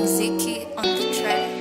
Muziki on the track.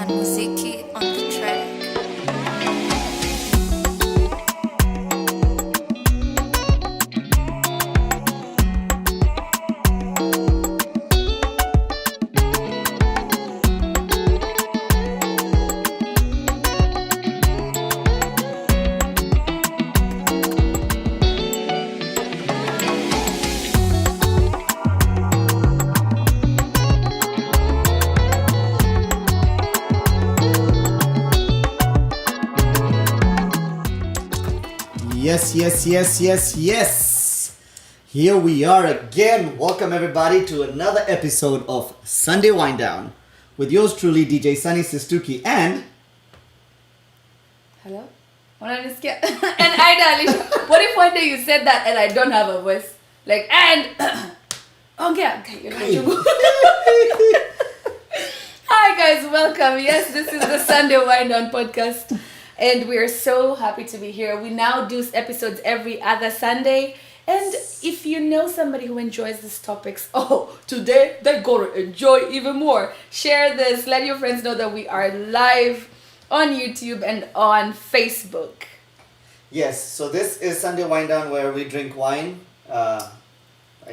Muziki on the track. Yes. Here we are again. Welcome everybody to another episode of Sunday Wind Down with yours truly, DJ Sunny Sistuki and... Hello? Unanisikia? And I, darling, what if one day you said that and I don't have a voice? Like, and... okay, you're not too. Hi guys, welcome. Yes, this is the Sunday Wind Down podcast. And we are so happy to be here. We now do episodes every other Sunday. And if you know somebody who enjoys these topics, today they're going to enjoy even more. Share this. Let your friends know that we are live on YouTube and on Facebook. Yes, so this is Sunday Wind Down where we drink wine. I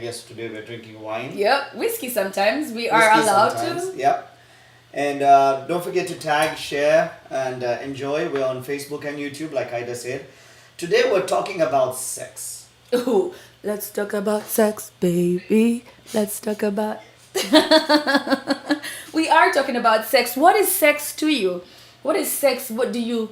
guess today we're drinking wine. Yep, whiskey sometimes. We are allowed to. Yep. And don't forget to tag, share, and enjoy. We're on Facebook and YouTube, like Ida said. Today we're talking about sex. Ooh, let's talk about sex, baby. Let's talk about... We are talking about sex. What is sex to you? What is sex? What do you...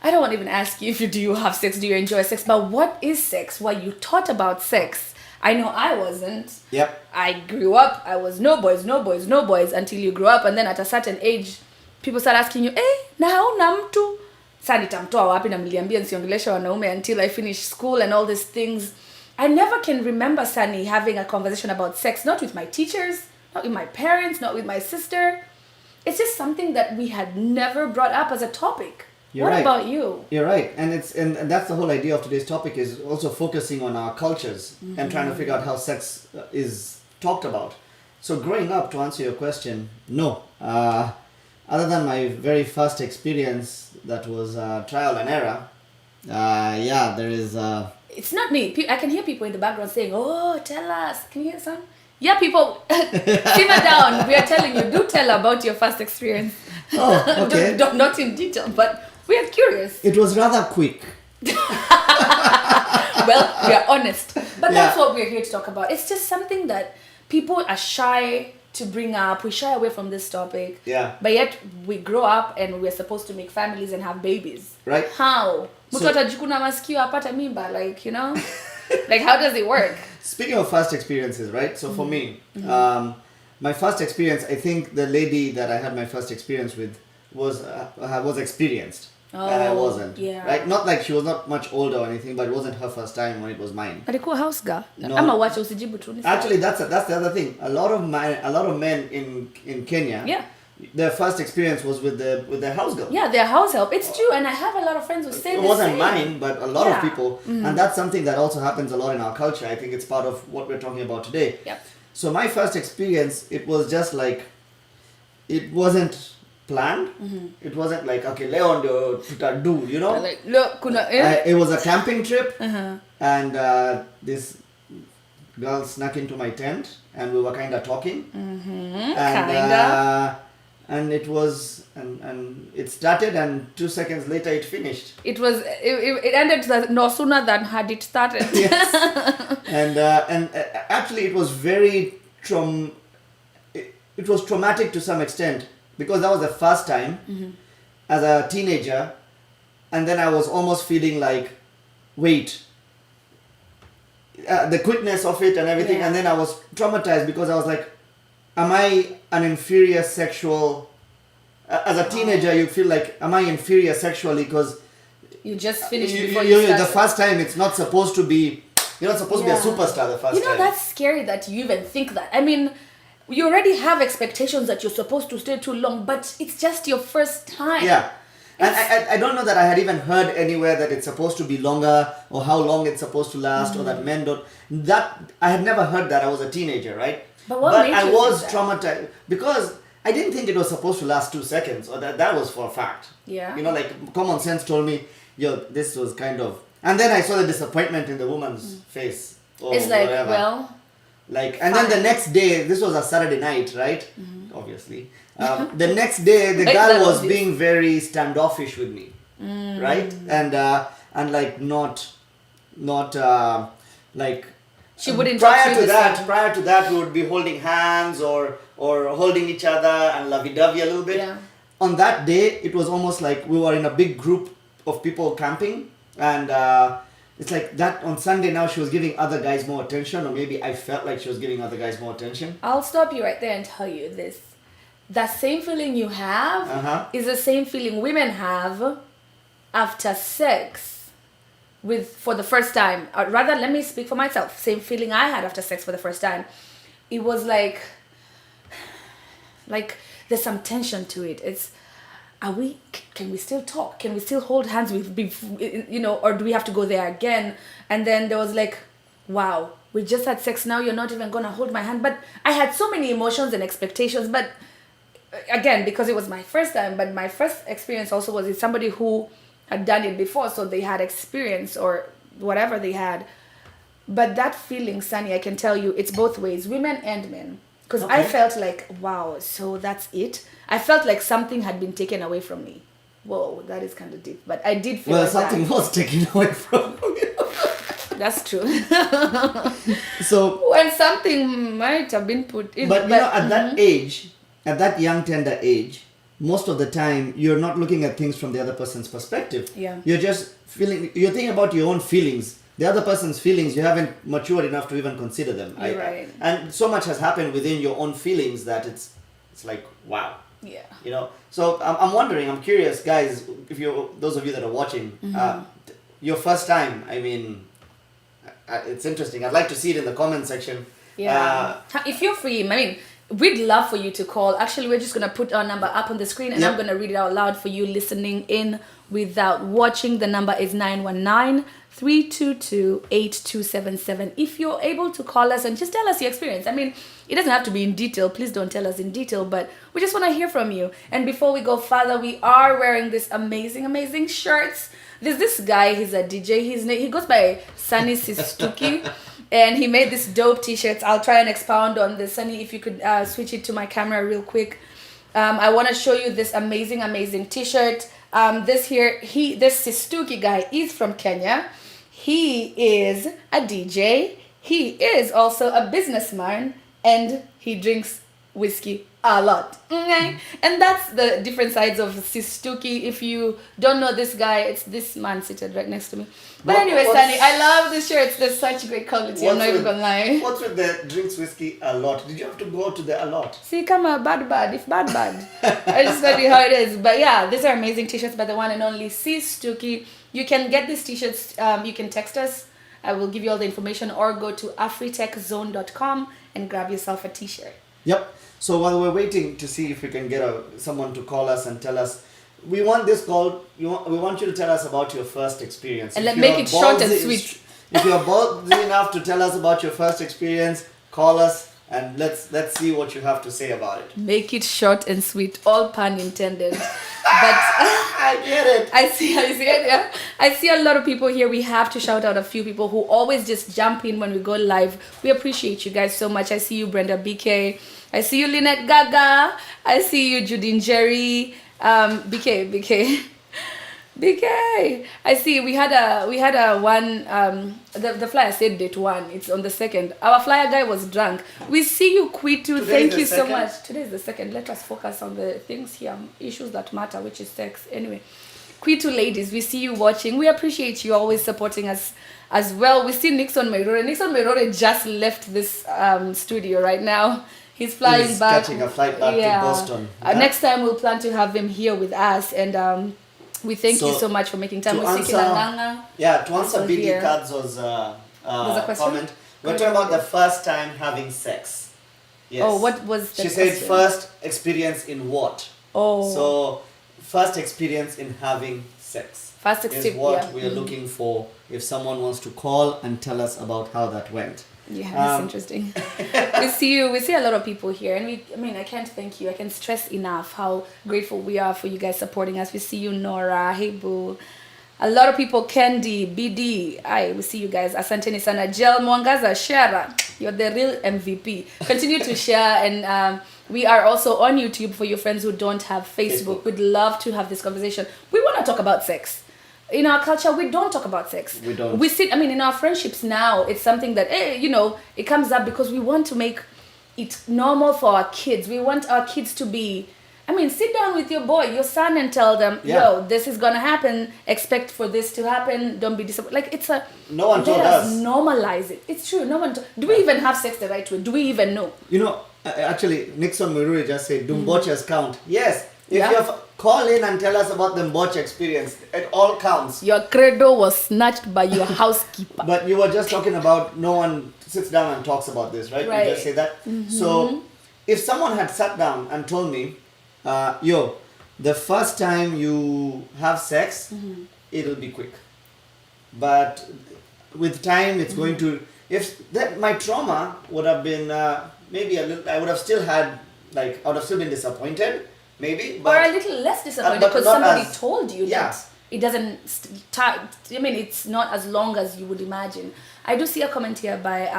I don't want to even ask you do you have sex, do you enjoy sex? But what is sex? Why you taught about sex? I know I wasn't. Yep. I grew up, I was no boys until you grew up. And then at a certain age, people start asking you, na hauna mtu? Sasa nitamtoa wapi na mliambia nisiongeleshe wanaume until I finish school and all these things. I never can remember Sunny having a conversation about sex, not with my teachers, not with my parents, not with my sister. It's just something that we had never brought up as a topic. You're what right. about you? You're right. And that's the whole idea of today's topic, is also focusing on our cultures and trying to figure out how sex is talked about. So growing up, to answer your question, no. Other than my very first experience, that was trial and error. There is... It's not me. I can hear people in the background saying, oh, tell us. Can you hear some? Yeah, people, simmer down. We are telling you, do tell about your first experience. Oh, okay. Not in detail, but we are curious. It was rather quick. Well, we are honest. But that's Yeah. what we're here to talk about. It's just something that people are shy to bring up. We shy away from this topic. Yeah. But yet we grow up and we're supposed to make families and have babies. Right. How? So- Mtu atajikuna masikio apata mimba, like, you know? Like, how does it work? Speaking of first experiences, right? So for me, my first experience, I think the lady that I had my first experience with was experienced. And I Oh, wasn't. yeah. Right? Not like she was not much older or anything, but it wasn't her first time when it was mine. Alikuwa house girl. No. Ama wacha usijibu tu. ni sawa. Actually, that's the other thing. A lot of men in Kenya, Yeah. their first experience was with their house girl. Yeah, they're house help. It's true, and I have a lot of friends who say It the wasn't same. mine, but a lot Yeah. of people, and that's something that also happens a lot in our culture. I think it's part of what we're talking about today. Yep. So my first experience, it was just like, it wasn't planned. It wasn't like, okay, leo ndio tutadu, you know. Like, look, kuna eh? It was a camping trip, Uh-huh. and this girl snuck into my tent, and we were kind of talking. And, Kinda. and it was, and it started, and 2 seconds later it finished. It ended no sooner than had it started. Yes. And actually it was very it was traumatic to some extent, because that was the first time as a teenager, and then I was almost feeling like, wait, the quickness of it and everything, Yeah. and then I was traumatized because I was like, am I an inferior sexual? As a teenager, you feel like, am I inferior sexually? Because You just finished before you started. the first time, it's not supposed to be. You're not supposed to be a Yeah. superstar the first You know, time. that's scary that you even think that. I mean, you already have expectations that you're supposed to stay too long, but it's just your first time. Yeah. And I don't know that I had even heard anywhere that it's supposed to be longer, or how long it's supposed to last, or that men don't. That I had never heard that. I was a teenager, right? But what made I you was think that? traumatized because I didn't think it was supposed to last 2 seconds, or that was for a fact. Yeah. You know, like common sense told me, yo, this was kind of. And then I saw the disappointment in the woman's face. Or It's like, whatever. well, Like, and then the Fine. next day, this was a Saturday night, right? Obviously. The next day, the Right, girl that was obvious. being very standoffish with me, right? And like not like. She wouldn't talk prior to you to the that. same. Prior to that, we would be holding hands or holding each other and lovey-dovey a little bit. Yeah. On that day, it was almost like we were in a big group of people camping, and it's like that on Sunday now she was giving other guys more attention, or maybe I felt like she was giving other guys more attention. I'll stop you right there and tell you this. That same feeling you have Uh-huh. is the same feeling women have after sex for the first time. Or rather, let me speak for myself. Same feeling I had after sex for the first time. It was like there's some tension to it. It's, can we still talk? Can we still hold hands or do we have to go there again? And then there was like, wow, we just had sex, now you're not even gonna hold my hand. But I had so many emotions and expectations, but again, because it was my first time, but my first experience also was with somebody who had done it before, so they had experience or whatever they had. But that feeling, Sunny, I can tell you, it's both ways, women and men. Because I Okay. felt like, wow, so that's it. I felt like something had been taken away from me. Whoa, that is kind of deep. But I did feel Well, like something was taken away from you. that. That's true. So, When something might have been put in. but you know, at that age, at that young, tender age, most of the time you're not looking at things from the other person's perspective. Yeah. You're just you're thinking about your own feelings. The other person's feelings, you haven't matured enough to even consider them. You're right. And so much has happened within your own feelings that it's like, wow. Yeah. You know, so I'm wondering, I'm curious, guys, if those of you that are watching, your first time, I mean, it's interesting. I'd like to see it in the comment section. Yeah. If you're free, I mean, we'd love for you to call. Actually, we're just going to put our number up on the screen, and Yep. I'm going to read it out loud for you listening in without watching. The number is 919-322-8277. If you're able to call us and just tell us your experience. I mean, it doesn't have to be in detail. Please don't tell us in detail, but we just want to hear from you. And before we go further, we are wearing this amazing, amazing shirts. There's this guy, he's a DJ. He goes by Sunny Sistuki. And he made this dope t-shirts. I'll try and expound on this. Sunny, if you could switch it to my camera real quick. I want to show you this amazing, amazing t-shirt. This Sistuki guy is from Kenya. He is a DJ. He is also a businessman, and he drinks whiskey a lot. Okay? And that's the different sides of Sistuki. If you don't know this guy, it's this man seated right next to me. But anyway, Sunny, I love this shirt. There's such great quality. I'm not even gonna lie. What's with the drinks whiskey a lot? Did you have to go to the a lot? See, come on, bad. If bad. I just tell you how it is. But yeah, these are amazing t-shirts by the one and only Sistuki. You can get these t-shirts. You can text us. I will give you all the information, or go to afritechzone.com and grab yourself a t-shirt. Yep. So while we're waiting to see if we can get someone to call us and tell us, we want this call. We want you to tell us about your first experience. And let's make it short and sweet. If you're ballsy enough to tell us about your first experience, call us and let's see what you have to say about it. Make it short and sweet, all pun intended. But I get it. I see it. Yeah. I see a lot of people here. We have to shout out a few people who always just jump in when we go live. We appreciate you guys so much. I see you, Brenda BK. I see you, Lynette Gaga. I see you, Judine Jerry. BK. I see we had a one the flyer said date 1. It's on the 2nd. Our flyer guy was drunk. We see you, Kwitu. Thank you so much. Today is the 2nd. Let us focus on the things here, issues that matter, which is sex. Anyway, Kwitu ladies, we see you watching. We appreciate you always supporting us as well. We see Nixon Merore. Nixon Merore just left this studio right now. He's flying back. Catching a flight back to Boston. Yeah? Next time we'll plan to have him here with us, and we thank you so much for making time. To answer BD Kadzo's comment, we're talking about the first time having sex. Yes. Oh, what was the She question? said first experience in what? Oh. So first experience in having sex First is experience. what we are looking for if someone wants to call and tell us about how that went. Yeah, that's interesting. We see a lot of people here, and I can't thank you. I can stress enough how grateful we are for you guys supporting us. We see you, Nora, hey boo. A lot of people, Candy, BD, we see you guys. Asanteni sana, Jel Mwangaza, Shara, you're the real MVP. Continue to share, and we are also on YouTube for your friends who don't have Facebook. We'd love to have this conversation. We want to talk about sex. In our culture, we don't talk about sex. We don't. In our friendships now, it's something that, it comes up because we want to make it normal for our kids. We want our kids to be, sit down with your boy, your son, and tell them, this is going to happen. Expect for this to happen. Don't be disappointed. No one told us. Normalize it. It's true. No one. Do we even have sex the right way? Do we even know? Actually, Nixon Mururi just said, Dumbochas count. Yes. If you call in and tell us about the Mboche experience, it all counts. Your credo was snatched by your housekeeper. But you were just talking about no one sits down and talks about this, right? Right. You just say that. Mm-hmm. So if someone had sat down and told me, the first time you have sex, it'll be quick. But with time, it's going to... my trauma would have been maybe a little... I would have still been disappointed. Maybe, or a little less disappointed because somebody told you that it doesn't it's not as long as you would imagine. I do see a comment here by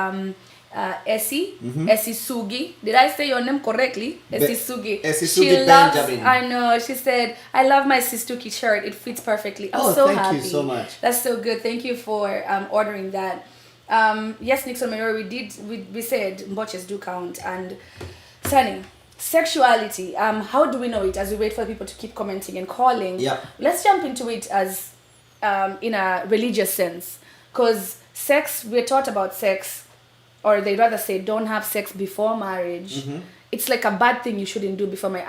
Essie Sugi. Did I say your name correctly? Essie Sugi. She loves, Benjamin. I know. She said, I love my Sistuki shirt. It fits perfectly. I'm so happy. Thank you so much. That's so good. Thank you for ordering that. Yes, Nixon Minori, we said Mboches do count. And Sunny, sexuality, how do we know it? As we wait for people to keep commenting and calling, let's jump into it as in a religious sense, because sex, we're taught about sex, or they rather say don't have sex before marriage. It's like a bad thing you shouldn't do before marriage.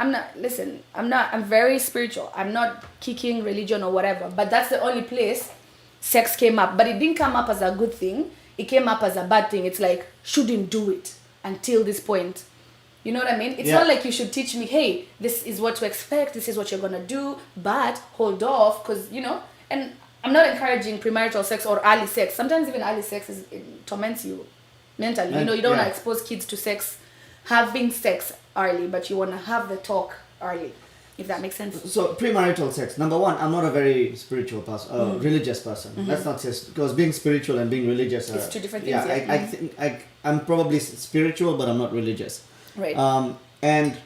I'm very spiritual. I'm not kicking religion or whatever, but that's the only place sex came up. But it didn't come up as a good thing. It came up as a bad thing. It's like, shouldn't do it until this point. You know what I mean? It's not like you should teach me, hey, this is what to expect, this is what you're going to do, but hold off, because, and I'm not encouraging premarital sex or early sex. Sometimes even early sex it torments you mentally. You don't want to expose kids to having sex early, but you want to have the talk early, if that makes sense. So premarital sex, number one, I'm not a very spiritual person, religious person. Let's not say, because being spiritual and being religious are... It's two different things. I think I'm probably spiritual, but I'm not religious. Right. And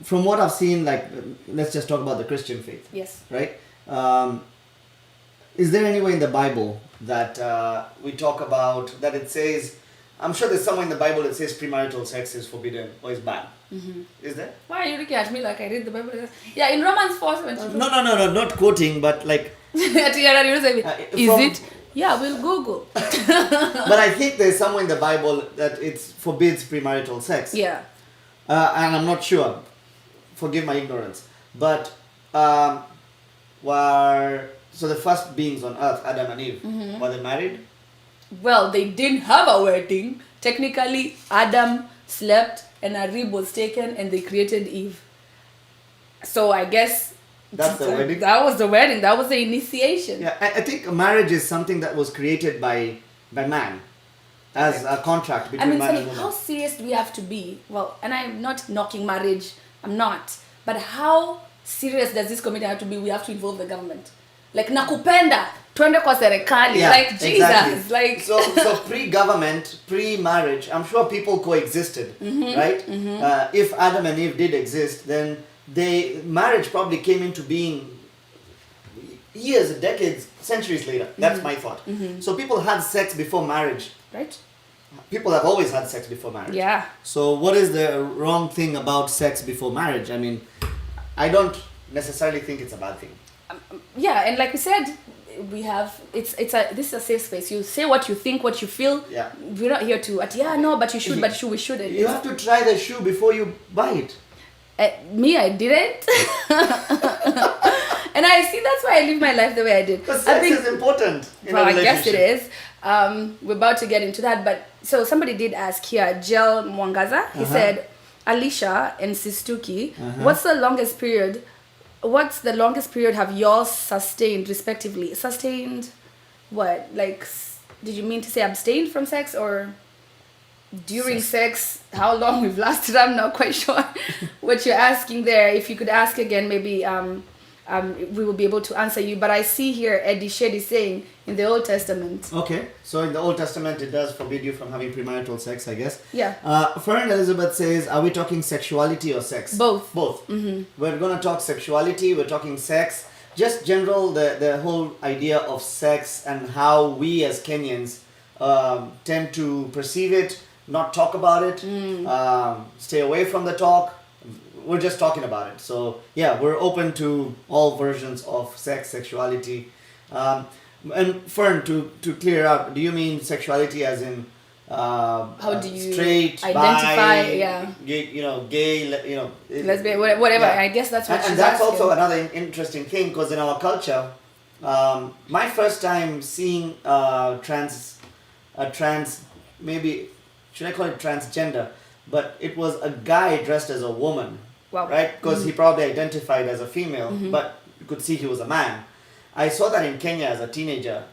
from what I've seen, let's just talk about the Christian faith. Yes. Right? is there anywhere in the Bible that we talk about that it says? I'm sure there's somewhere in the Bible that says premarital sex is forbidden or is banned. Is there? Why are you looking at me like I read the Bible? Yeah, in Romans 4:17. No, not quoting, but like. Is From- it? Yeah, we'll Google. But I think there's somewhere in the Bible that it forbids premarital sex. Yeah. And I'm not sure. Forgive my ignorance. But so the first beings on earth, Adam and Eve, were they married? Well, they didn't have a wedding. Technically, Adam slept and a rib was taken and they created Eve. So I guess That's the wedding? That was the wedding. That was the initiation. Yeah, I think marriage is something that was created by man as a contract between man Sunny, and woman. how serious do we have to be? Well, and I'm not knocking marriage. I'm not. But how serious does this commitment have to be? We have to involve the government. Like, nakupenda, twende kwa serikali. Yeah, like, Jesus. exactly. Like, so pre-government, pre-marriage, I'm sure people coexisted, right? If Adam and Eve did exist, then marriage probably came into being years, decades, centuries later. That's my thought. So people had sex before marriage. right? People have always had sex before marriage. Yeah. So what is the wrong thing about sex before marriage? I mean, I don't necessarily think it's a bad thing. Yeah, and like we said, we have this is a safe space. You say what you think, what you feel. Yeah. We're not here to but you should, but we shouldn't. You have to try the shoe before you buy it. Me, I didn't. And I see that's why I live my life the way I did. But sex is important in a I guess it relationship. is. We're about to get into that, but so somebody did ask here, Jel Mwangaza. He said, Alicia and Sistuki, what's the longest period have y'all sustained respectively? Sustained what? Like, did you mean to say abstained from sex or during sex? How long we've lasted? I'm not quite sure what you're asking there. If you could ask again, maybe we will be able to answer you. But I see here Eddie Shedi saying in the Old Testament. Okay, so in the Old Testament it does forbid you from having premarital sex, I guess. Yeah. Fern Elizabeth says, are we talking sexuality or sex? Both. Both. We're going to talk sexuality, we're talking sex. Just general, the whole idea of sex and how we as Kenyans tend to perceive it, not talk about it, stay away from the talk. We're just talking about it. So yeah, we're open to all versions of sex, sexuality. And Fern, to clear out, do you mean sexuality as in How do you straight, identify? bi, gay, Lesbian, whatever. Yeah. I guess that's what and she's that's asking. also another interesting thing, because in our culture, my first time seeing maybe should I call it transgender, but it was a guy dressed as a woman. Wow. Right? Because he probably identified as a female, but you could see he was a man. I saw that in Kenya as a teenager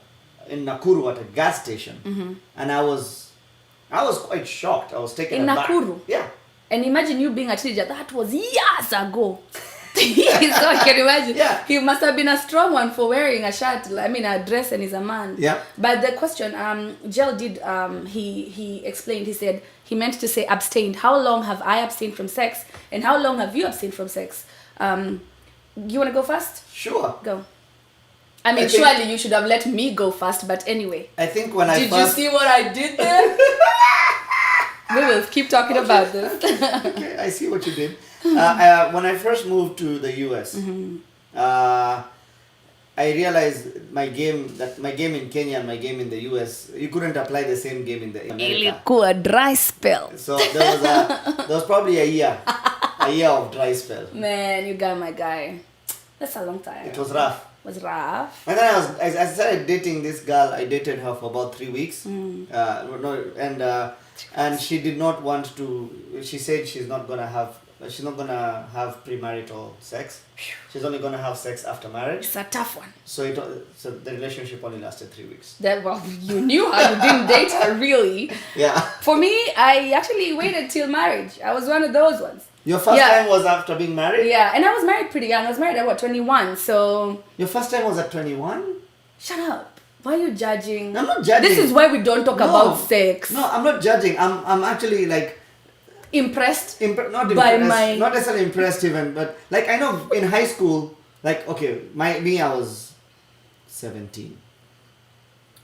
in Nakuru at a gas station, and I was quite shocked. I was taken In aback. Nakuru? Yeah. And imagine you being a teenager. That was years ago. So I can imagine. Yeah. He must have been a strong one for wearing a shirt. A dress, and he's a man. Yeah. But the question, Jel did, he explained, he said, he meant to say abstained. How long have I abstained from sex? And how long have you abstained from sex? You want to go first? Sure. Go. I mean, think- surely you should have let me go first, but anyway. I think when I Did first... you see what I did there? We will keep talking about this. Okay, I see what you did. When I first moved to the US, I realized my game in Kenya and my game in the US, you couldn't apply the same game in America. Ilikuwa dry spell. So there was probably a year of dry spell. Man, you got my guy. That's a long time. It was rough. It was rough. And then I started dating this girl. I dated her for about 3 weeks. And she did not want to. She said she's not gonna have premarital sex. She's only gonna have sex after marriage. It's a tough one. So the relationship only lasted 3 weeks. You knew her. You didn't date her, really. Yeah. For me, I actually waited till marriage. I was one of those ones. Your first time was after being married? Yeah, and I was married pretty young. I was married at 21, so... Your first time was at 21? Shut up. Why are you judging? I'm not judging. This is why we don't talk about sex. No, I'm not judging. I'm actually like... Impressed? Not by impressed, my... not necessarily impressed even, but like I know in high school, like okay, I was 17.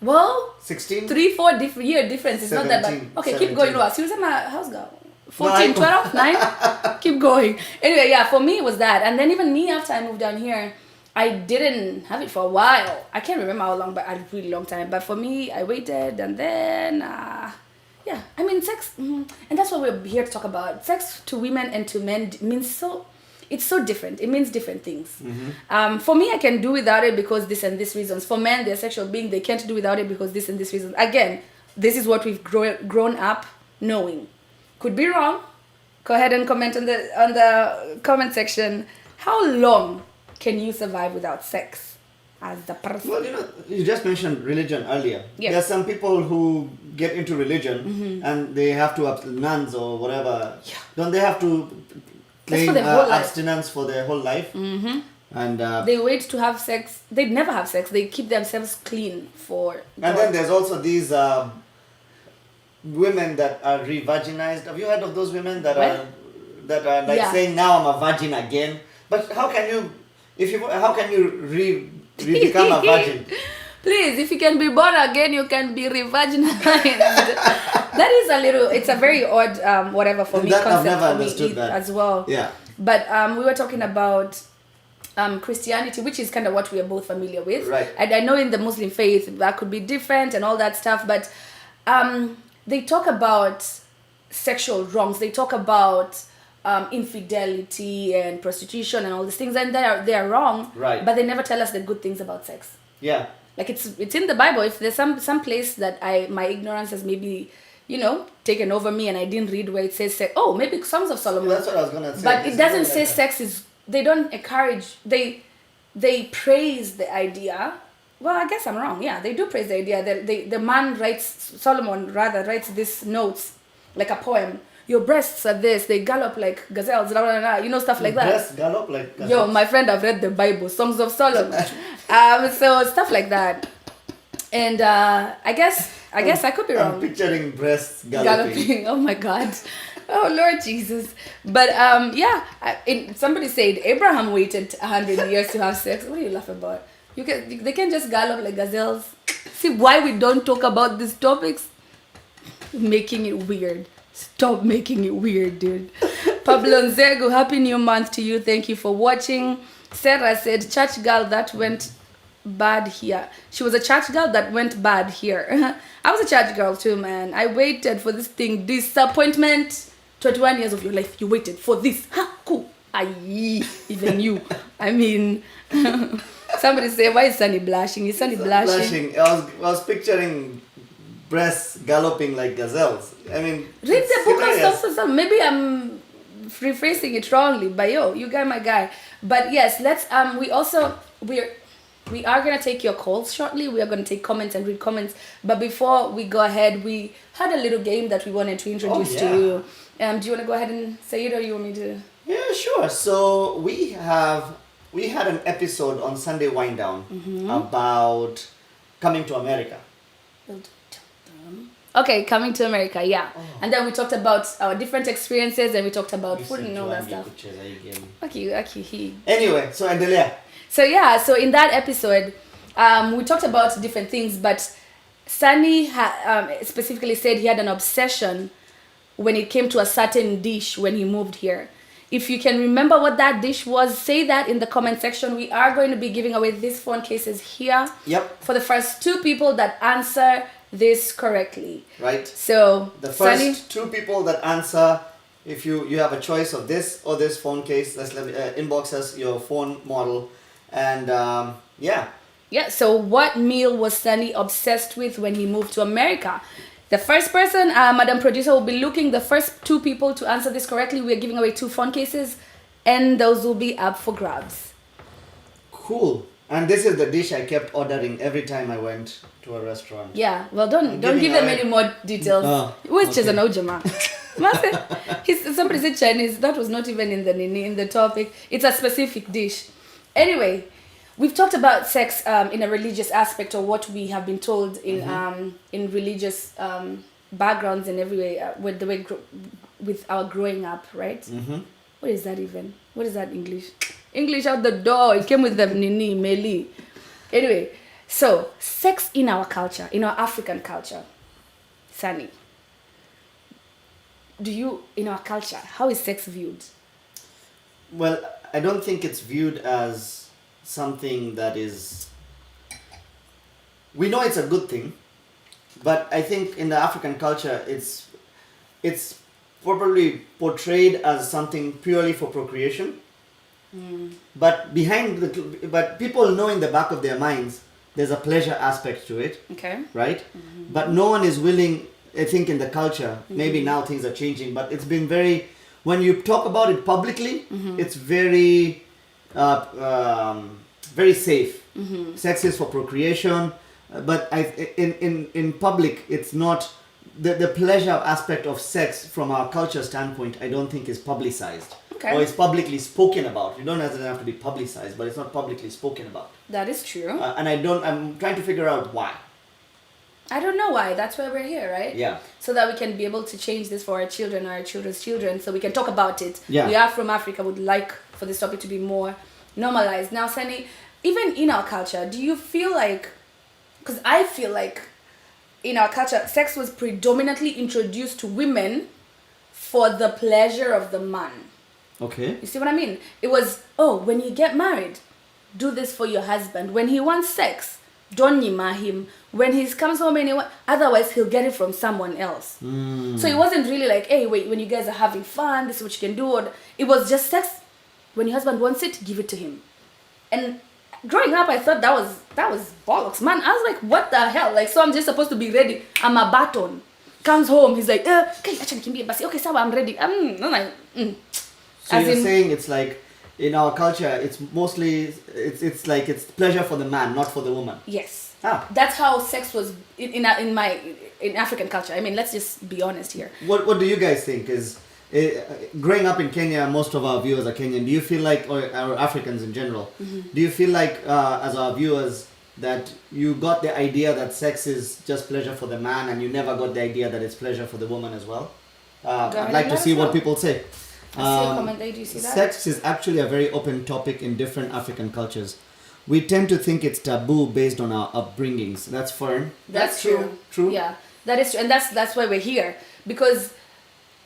Well, 16? 3-4 year difference is not that bad. 17, Okay, 17. keep going. No, seriously, my house girl. 14, Nine. 12, 9. Keep going. Anyway, yeah, for me it was that. And then even me, after I moved down here, I didn't have it for a while. I can't remember how long, but a really long time. But for me, I waited, and then yeah, I mean, sex, and that's what we're here to talk about. Sex to women and to men means it's so different. It means different things. For me, I can do without it because this and this reasons. For men, they're sexual being, they can't do without it because this and this reasons. Again, this is what we've grown up knowing. Could be wrong. Go ahead and comment on the comment section. How long can you survive without sex as the person? Well, you just mentioned religion earlier. Yeah. There are some people who get into religion and they have to nuns or whatever. Yeah. Don't they have to That's for claim their whole life. abstinence for their whole life? And They wait to have sex. They never have sex. They keep themselves clean for and God. then there's also these women that are re-virginized. Have you heard of those women that What? are like Yeah. saying, now I'm a virgin again? But how can you become a virgin? Please, if you can be born again, you can be re-virginized. That is it's a very odd, whatever for me, That I've concept never for me understood that. as well. Yeah. But we were talking about Christianity, which is kind of what we are both familiar with. Right. And I know in the Muslim faith that could be different and all that stuff, but they talk about sexual wrongs. They talk about infidelity and prostitution and all these things, and they are wrong. Right. But they never tell us the good things about sex. Yeah. Like it's in the Bible. If there's some place that my ignorance has maybe taken over me and I didn't read where it says sex. Oh, maybe Songs of Solomon. That's what I was gonna say. But it It's doesn't more say like sex is. They don't encourage. They praise the idea. Well, I guess I'm wrong. Yeah, they do praise the idea that the man Solomon writes these notes like a poem. Your breasts are this. They gallop like gazelles. Blah, blah, blah, stuff like that. Breast gallop like Yo, my friend, I've read the Bible, Songs of Solomon. So stuff like that. And I guess I could be wrong. I'm picturing breasts galloping. Oh my God. Oh Lord Jesus. But somebody said Abraham waited 100 years to have sex. What are you laughing about? They can just gallop like gazelles. See why we don't talk about these topics? Making it weird. Stop making it weird, dude. Pablo Nzego, happy new month to you. Thank you for watching. Sarah said, church girl that went bad here. She was a church girl that went bad here. I was a church girl too, man. I waited for this thing. Disappointment. 21 years of your life, you waited for this. Ha, cool. Aye, even you. I mean, somebody say, why is Sunny blushing? Is Sunny blushing? I was picturing breasts galloping like gazelles. I mean, Read the book of hilarious. Songs of Solomon. Maybe I'm rephrasing it wrongly, but you guy, my guy. But yes, let's we are gonna take your calls shortly. We are gonna take comments and read comments. But before we go ahead, we had a little game that we wanted to introduce to you. Do you want to go ahead and say it, or you want me to? Yeah, sure. So we had an episode on Sunday Wind Down about coming to America. Okay, coming to America, yeah. And then we talked about our different experiences, and we talked about food and all that stuff. Okay. Anyway, so endelea. So in that episode, we talked about different things, but Sunny specifically said he had an obsession when it came to a certain dish when he moved here. If you can remember what that dish was, say that in the comment section. We are going to be giving away these phone cases here. Yep. For the first 2 people that answer this correctly. Right. So The first Sunny, 2 people that answer, if you have a choice of this or this phone case, let's inbox us your phone model, and yeah. so what meal was Sunny obsessed with when he moved to America? The first person, Madam Producer, will be looking the first 2 people to answer this correctly. We're giving away 2 phone cases, and those will be up for grabs. Cool. And this is the dish I kept ordering every time I went to a restaurant. Yeah, well, don't giving give them away- any more details. Oh, Where's okay. Chezanojama? Somebody said Chinese. That was not even in the topic. It's a specific dish. Anyway, we've talked about sex in a religious aspect, or what we have been told in religious backgrounds and everywhere with our growing up, right? What is that even? What is that English? English out the door. It came with the nini meli. Anyway, So, sex in our culture, in our African culture, Sunny, in our culture, how is sex viewed? Well, I don't think it's viewed as something that is. We know it's a good thing, but I think in the African culture, it's probably portrayed as something purely for procreation. But but people know in the back of their minds there's a pleasure aspect to it, Okay. right? But no one is willing. I think in the culture, maybe now things are changing, but it's been very. When you talk about it publicly, it's very, very safe. Sex is for procreation, but in public, it's not. The pleasure aspect of sex from our culture standpoint, I don't think is publicized. Okay. Or it's publicly spoken about. You don't necessarily have to be publicized, but it's not publicly spoken about. That is true. And I'm trying to figure out why. I don't know why. That's why we're here, right? Yeah. So that we can be able to change this for our children, our children's children, so we can talk about it. Yeah. We are from Africa, would like for this topic to be more normalized. Now, Sunny, even in our culture, do you feel like, because I feel like in our culture, sex was predominantly introduced to women for the pleasure of the man. Okay. You see what I mean? It was, oh, when you get married, do this for your husband. When he wants sex, don't yima him. When he comes home otherwise he'll get it from someone else. So it wasn't really like, hey, wait, when you guys are having fun, this is what you can do. Or it was just sex. When your husband wants it, give it to him. And growing up, I thought that was bollocks, man. I was like, what the hell? Like, so I'm just supposed to be ready. I'm a baton. Comes home, he's like, okay, acha nikimbie basi. Okay, sawa, I'm ready. I'm like, So you're saying it's like in our culture, it's mostly it's like it's pleasure for the man, not for the woman. yes. Ah. That's how sex was in African culture. I mean, let's just be honest here. What do you guys think? Is growing up in Kenya, most of our viewers are Kenyan. Do you feel like, or Africans in general, do you feel like as our viewers that you got the idea that sex is just pleasure for the man, and you never got the idea that it's pleasure for the woman as well? I'd like to see what people say. I see a comment there. Do you see that? Sex is actually a very open topic in different African cultures. We tend to think it's taboo based on our upbringings. That's firm. That's true. True. Yeah, that is true, and that's why we're here, because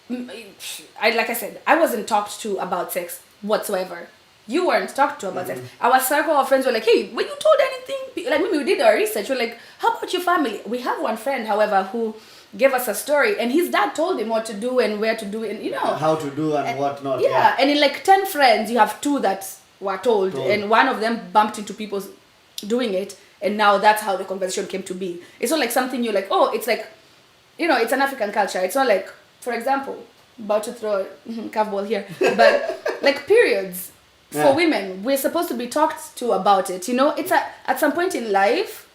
like I said, I wasn't talked to about sex whatsoever. You weren't talked to about sex. Our circle of friends were like, hey, were you told anything? Like, maybe we did our research. We're like, how about your family? We have one friend, however, who gave us a story, and his dad told him what to do and where to do it, and how to do and what not. Yeah, and in like 10 friends, you have 2 that were told, and one of them bumped into people doing it, and now that's how the conversation came to be. It's not like something you're like, oh, it's like, it's an African culture. It's not like, for example, about to throw a curveball here, but like periods for women, we're supposed to be talked to about it. It's at some point in life,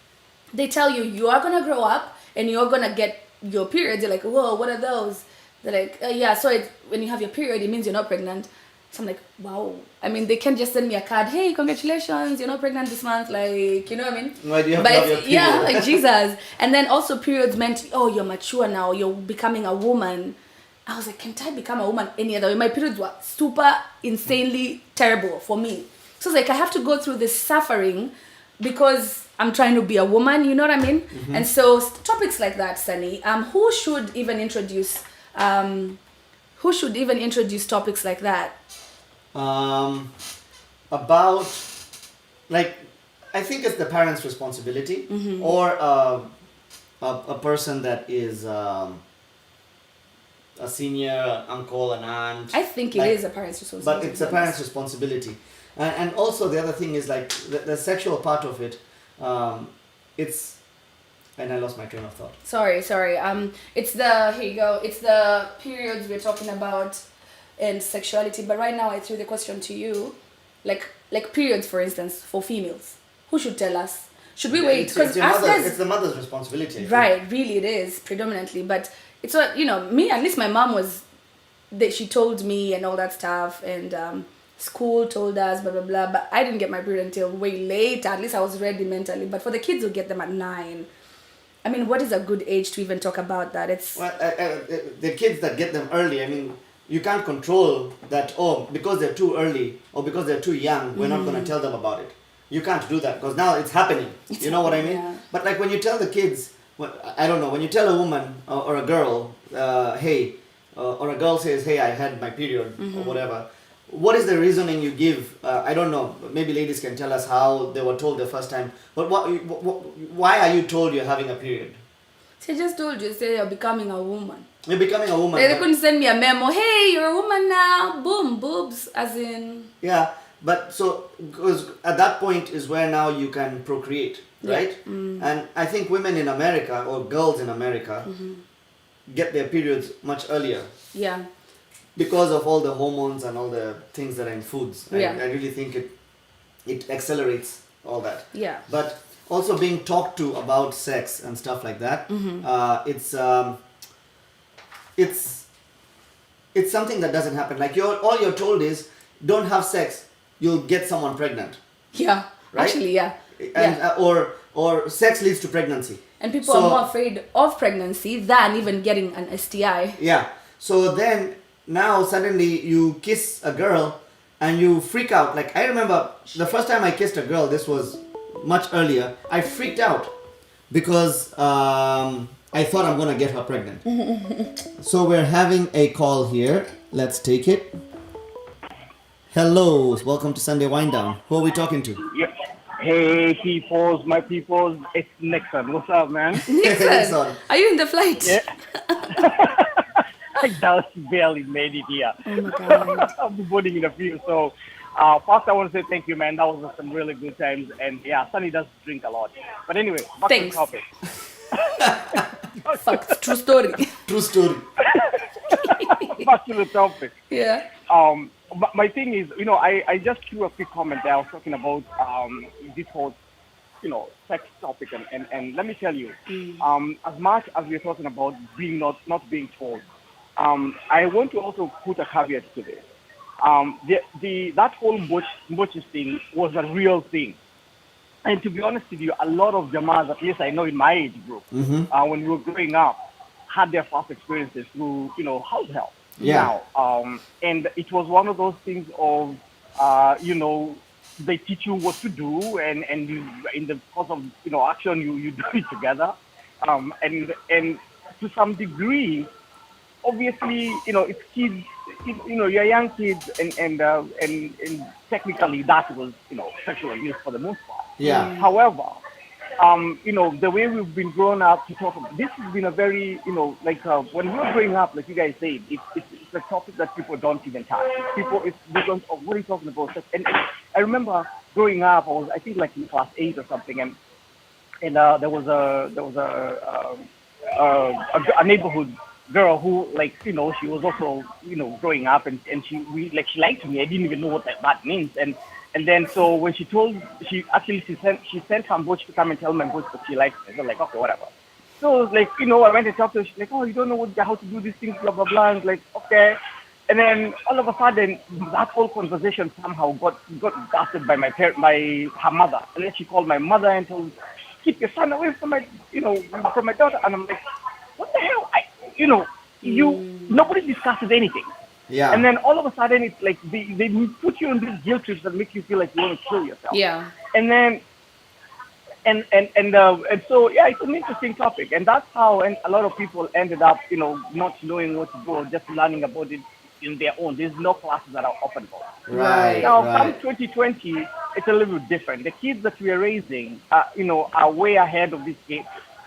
they tell you are gonna grow up and you're gonna get your periods. You're like, whoa, what are those? They're like, yeah, so when you have your period, it means you're not pregnant. So I'm like, wow. I mean, they can't just send me a card. Hey, congratulations, you're not pregnant this month. Like, you know what I mean? Why do you have to have your period? Yeah, like Jesus. And then also periods meant, oh, you're mature now. You're becoming a woman. I was like, can't I become a woman any other way? My periods were super insanely terrible for me. So it's like, I have to go through this suffering because I'm trying to be a woman. You know what I mean? And so topics like that, Sunny, who should even introduce topics like that? About, like, I think it's the parents' responsibility, or a person that is a senior uncle, an aunt. I think it is a parent's responsibility. But it's a parent's responsibility. And also the other thing is like the sexual part of it, it's, and I lost my train of thought. Sorry. It's the periods we're talking about and sexuality. But right now I threw the question to you, like periods, for instance, for females. Who should tell us? Should we wait? Because it's the mother's responsibility. Right, really it is, predominantly. But it's what, me, at least my mom was, that she told me and all that stuff, and school told us, blah, blah, blah. But I didn't get my period until way later. At least I was ready mentally. But for the kids who get them at 9, I mean, what is a good age to even talk about that? It's the kids that get them early, I mean, you can't control that, because they're too early or because they're too young, we're not going to tell them about it. you can't do that because now it's happening. You know what I mean? Yeah. But like when you tell the kids, I don't know, when you tell a woman or a girl, hey, or a girl says, hey, I had my period or whatever, what is the reasoning you give? I don't know, maybe ladies can tell us how they were told the first time, but why are you told you're having a period? She just told you, say you're becoming a woman. You're becoming a woman. They couldn't send me a memo, hey, you're a woman now, boom, boobs, as in... Yeah, but so, because at that point is where now you can procreate, right? And I think women in America, or girls in America, get their periods much earlier. Yeah. Because of all the hormones and all the things that are in foods. Yeah. I really think it accelerates all that. Yeah. But also being talked to about sex and stuff like that, it's something that doesn't happen. Like all you're told is, don't have sex, you'll get someone pregnant. Yeah. Right? Actually, yeah. And, Yeah. or sex leads to pregnancy. And people So- are more afraid of pregnancy than even getting an STI. Yeah. So then now suddenly you kiss a girl and you freak out. Like I remember the first time I kissed a girl, this was much earlier, I freaked out because I thought I'm gonna get her pregnant. So we're having a call here. Let's take it. Hello, welcome to Sunday Wind Down. Who are we talking to? Yeah. Hey, peoples, my peoples, it's Nixon. What's up, man? Nixon, are you in the flight? Yeah. I just barely made it here. Oh my God. I'll be boarding in a few. So, first, I want to say thank you, man. That was some really good times. And yeah, Sunny does drink a lot. But anyway, back Thanks. to the topic. Facts, true story. True story. Back to the topic. Yeah. But my thing is, I just threw a quick comment there. I was talking about this whole, sex topic, and let me tell you, as much as we're talking about being not being told, I want to also put a caveat to this. That whole butch thing was a real thing, and to be honest with you, a lot of Jamas, at least I know in my age group, when we were growing up, had their first experiences through house help. Yeah. Now, and it was one of those things of, they teach you what to do, and you, in the course of, action, you do it together. And to some degree, obviously, it's kids, you're young kids, and technically that was, sexual abuse for the most part. Yeah. However, the way we've been grown up to talk about this has been a very, when we were growing up, like you guys said, it's a topic that people don't even touch. They don't, oh, what are you talking about? And I remember growing up, I think like in class 8 or something, and there was a neighborhood girl who, she was also, growing up, and she liked me. I didn't even know what that means, and then so when she sent her boys to come and tell my boys that she likes me. I was like, okay, whatever. So I went and talked to her. She's like, oh, you don't know how to do these things, blah blah blah. I was like, okay. And then all of a sudden, that whole conversation somehow got busted by her mother. And then she called my mother and told, keep your son away from my from my daughter. And I'm like, what the hell? Nobody discusses anything. Yeah. And then all of a sudden, it's like they put you on these guilt trips that make you feel like you want to kill yourself. Yeah. And then, and so yeah, it's an interesting topic, and that's how a lot of people ended up, not knowing what to do, or just learning about it in their own. There's no classes that are open for it. Right. Now, right. come 2020, it's a little bit different. The kids that we are raising, are way ahead of this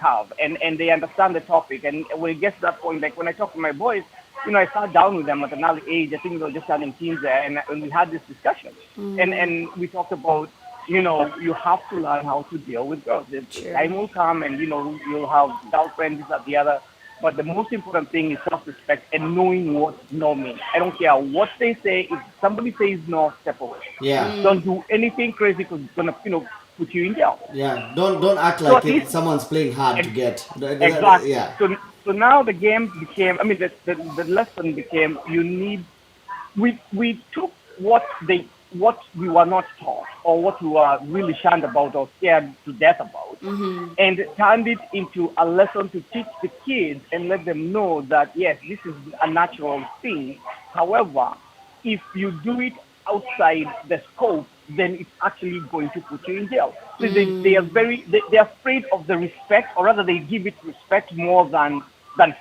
curve, and they understand the topic. And when it gets to that point, like when I talk to my boys, I sat down with them at an early age. I think they were just turning teens there, and we had this discussion. And we talked about, you have to learn how to deal with girls. The time will come, and you'll have girlfriends, this, that, the other. But the most important thing is self-respect and knowing what no means. I don't care what they say. If somebody says no, step away. Yeah. Don't do anything crazy because it's gonna, put you in jail. Yeah. Don't act like someone's playing hard to get. Exactly. Yeah. So now the game became, the lesson became, we took what we were not taught, or what we were really shunned about or scared to death about, and turned it into a lesson to teach the kids and let them know that, yes, this is a natural thing. However, if you do it outside the scope, then it's actually going to put you in jail. So they are they're afraid of the respect, or rather they give it respect more than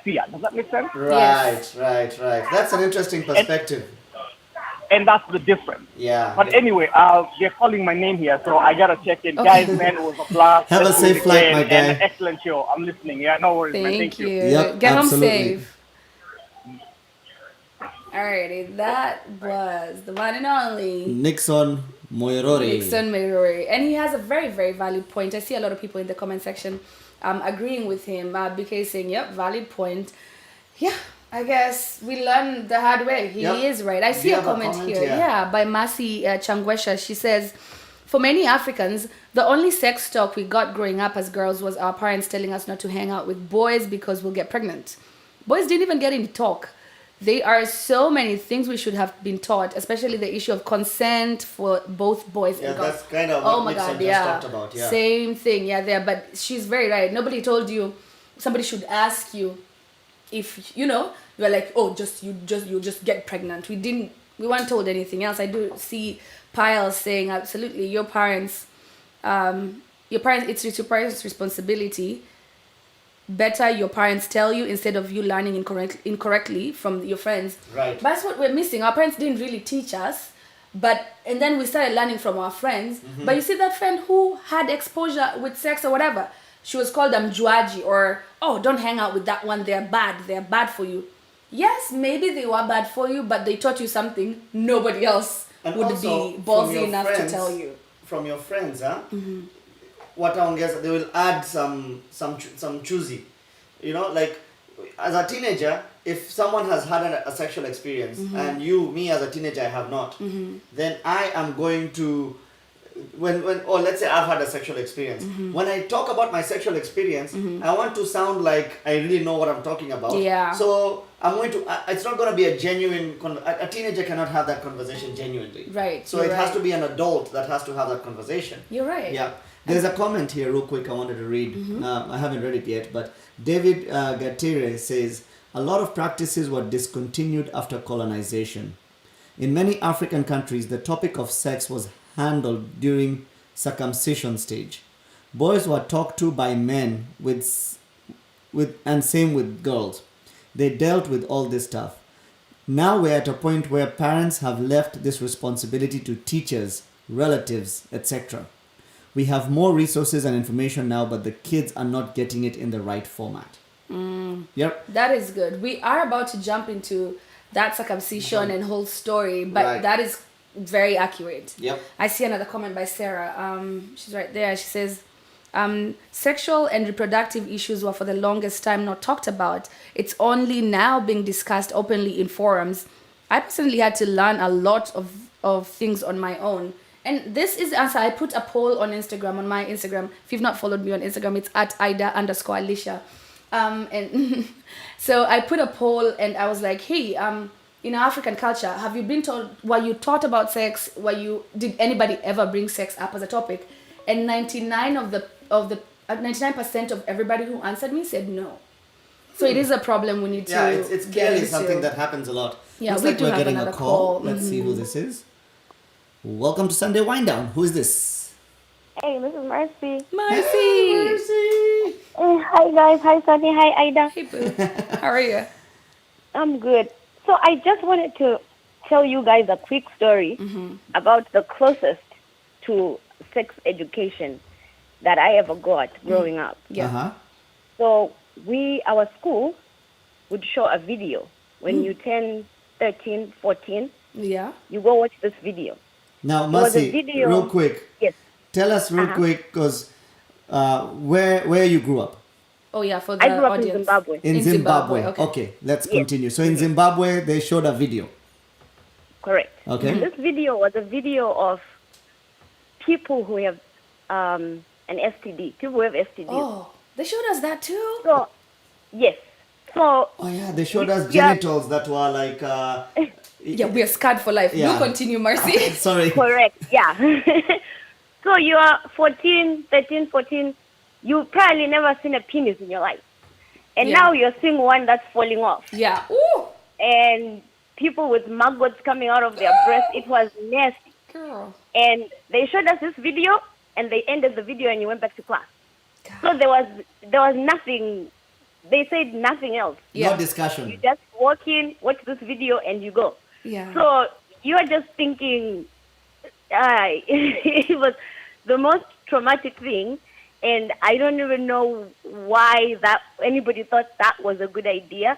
fear. Does that make sense? Yes. Right. That's an interesting perspective. And that's the difference. Yeah. But anyway, they're calling my name here, so I gotta check it. Okay. Guys, man, it was a blast. Have a Let's do safe it flight, again, my guy. And an excellent show. I'm listening. Yeah, no worries, man. Thank you. Yep, Get absolutely. home safe. Alrighty, that was the one and only Nixon Moirori. Nixon Mirori. And he has a very, very valid point. I see a lot of people in the comment section agreeing with him because saying, yep, valid point. Yeah, I guess we learned the hard way. He Yep. is right. I Do see you a have a comment comment? here. Yeah. Yeah, by Masi Changwesha. She says, for many Africans, the only sex talk we got growing up as girls was our parents telling us not to hang out with boys because we'll get pregnant. Boys didn't even get any talk. There are so many things we should have been taught, especially the issue of consent for both boys Yeah, and girls. that's kind of Oh what my Nixon God, just yeah. talked about. Yeah. Same thing, yeah, there. But she's very right. Nobody told you. Somebody should ask you if you're like, oh, you just get pregnant. We weren't told anything else. I do see piles saying absolutely your parents, it's your parents' responsibility. Better your parents tell you instead of you learning incorrectly from your friends. Right. But that's what we're missing. Our parents didn't really teach us, and then we started learning from our friends. Mm-hmm. But you see that friend who had exposure with sex or whatever, she was called mjuaji, or oh, don't hang out with that one. They're bad for you. Yes, maybe they were bad for you, but they taught you something nobody else And would also, be from ballsy your enough friends- to tell you. From your friends, huh? Wataongeza, they will add some choosy. Like as a teenager, if someone has had a sexual experience and me as a teenager, I have not, then I am going to, or let's say I've had a sexual experience. When I talk about my sexual experience, I want to sound like I really know what I'm talking about. Yeah. So I'm going to, it's not going to be a genuine, a teenager cannot have that conversation genuinely. Right, So you're it has right. to be an adult that has to have that conversation. You're right. Yeah. There's a comment here real quick I wanted to read. I haven't read it yet, but David Gatire says, a lot of practices were discontinued after colonization. In many African countries, the topic of sex was handled during circumcision stage. Boys were talked to by men and same with girls. They dealt with all this stuff. Now we're at a point where parents have left this responsibility to teachers, relatives, etc. We have more resources and information now, but the kids are not getting it in the right format. Yep. That is good. We are about to jump into that circumcision and whole story, but Right. that is very accurate. Yep. I see another comment by Sarah. She's right there. She says, sexual and reproductive issues were for the longest time not talked about. It's only now being discussed openly in forums. I personally had to learn a lot of things on my own. And this is answer. I put a poll on Instagram, on my Instagram. If you've not followed me on Instagram, it's at Ida_Alicia. And so I put a poll and I was like, hey, in African culture, have you been taught, were you taught about sex? Did anybody ever bring sex up as a topic? And 99% of everybody who answered me said no. So it is a problem we need to. Yeah, it's get clearly into. something that happens a lot. Yeah, Looks we like do we're have getting another a call. call. Let's see who this is. Welcome to Sunday Wind Down. Who is this? Hey, this is Mercy. Mercy. Mercy. Hi, guys. Hi, Sunny. Hi, Ida. Hey, boo. How are you? I'm good. So I just wanted to tell you guys a quick story about the closest to sex education that I ever got growing up. Yeah. Uh-huh. So our school would show a video. When you turn 13, 14, Yeah. you go watch this video. Now, There was a Mercy, video- real quick. Yes. Tell us real quick, because where you grew up? Oh, yeah, for the I grew up audience. in Zimbabwe. In In Zimbabwe. Zimbabwe, Okay, let's Yes. continue. So in Zimbabwe, they showed a video. Correct. Okay. This video was a video of people who have an STD. People who have STDs. Oh, they showed us that too? So, yes. So, Oh yeah, they showed us Yeah. genitals that were like. Yeah, we are scarred for life. Yeah. You continue, Mercy. Sorry. correct, yeah. So you are 14, 13, 14. You probably never seen a penis in your life. And Yeah. now you're seeing one that's falling off. Yeah. Ooh. And people with maggots coming out of their breasts. It was nasty. Girl. And they showed us this video, and they ended the video, and you went back to class. So there was nothing. They said nothing else. Yeah. No discussion. You just walk in, watch this video, and you go. Yeah. So you are just thinking, it was the most traumatic thing, and I don't even know why that anybody thought that was a good idea.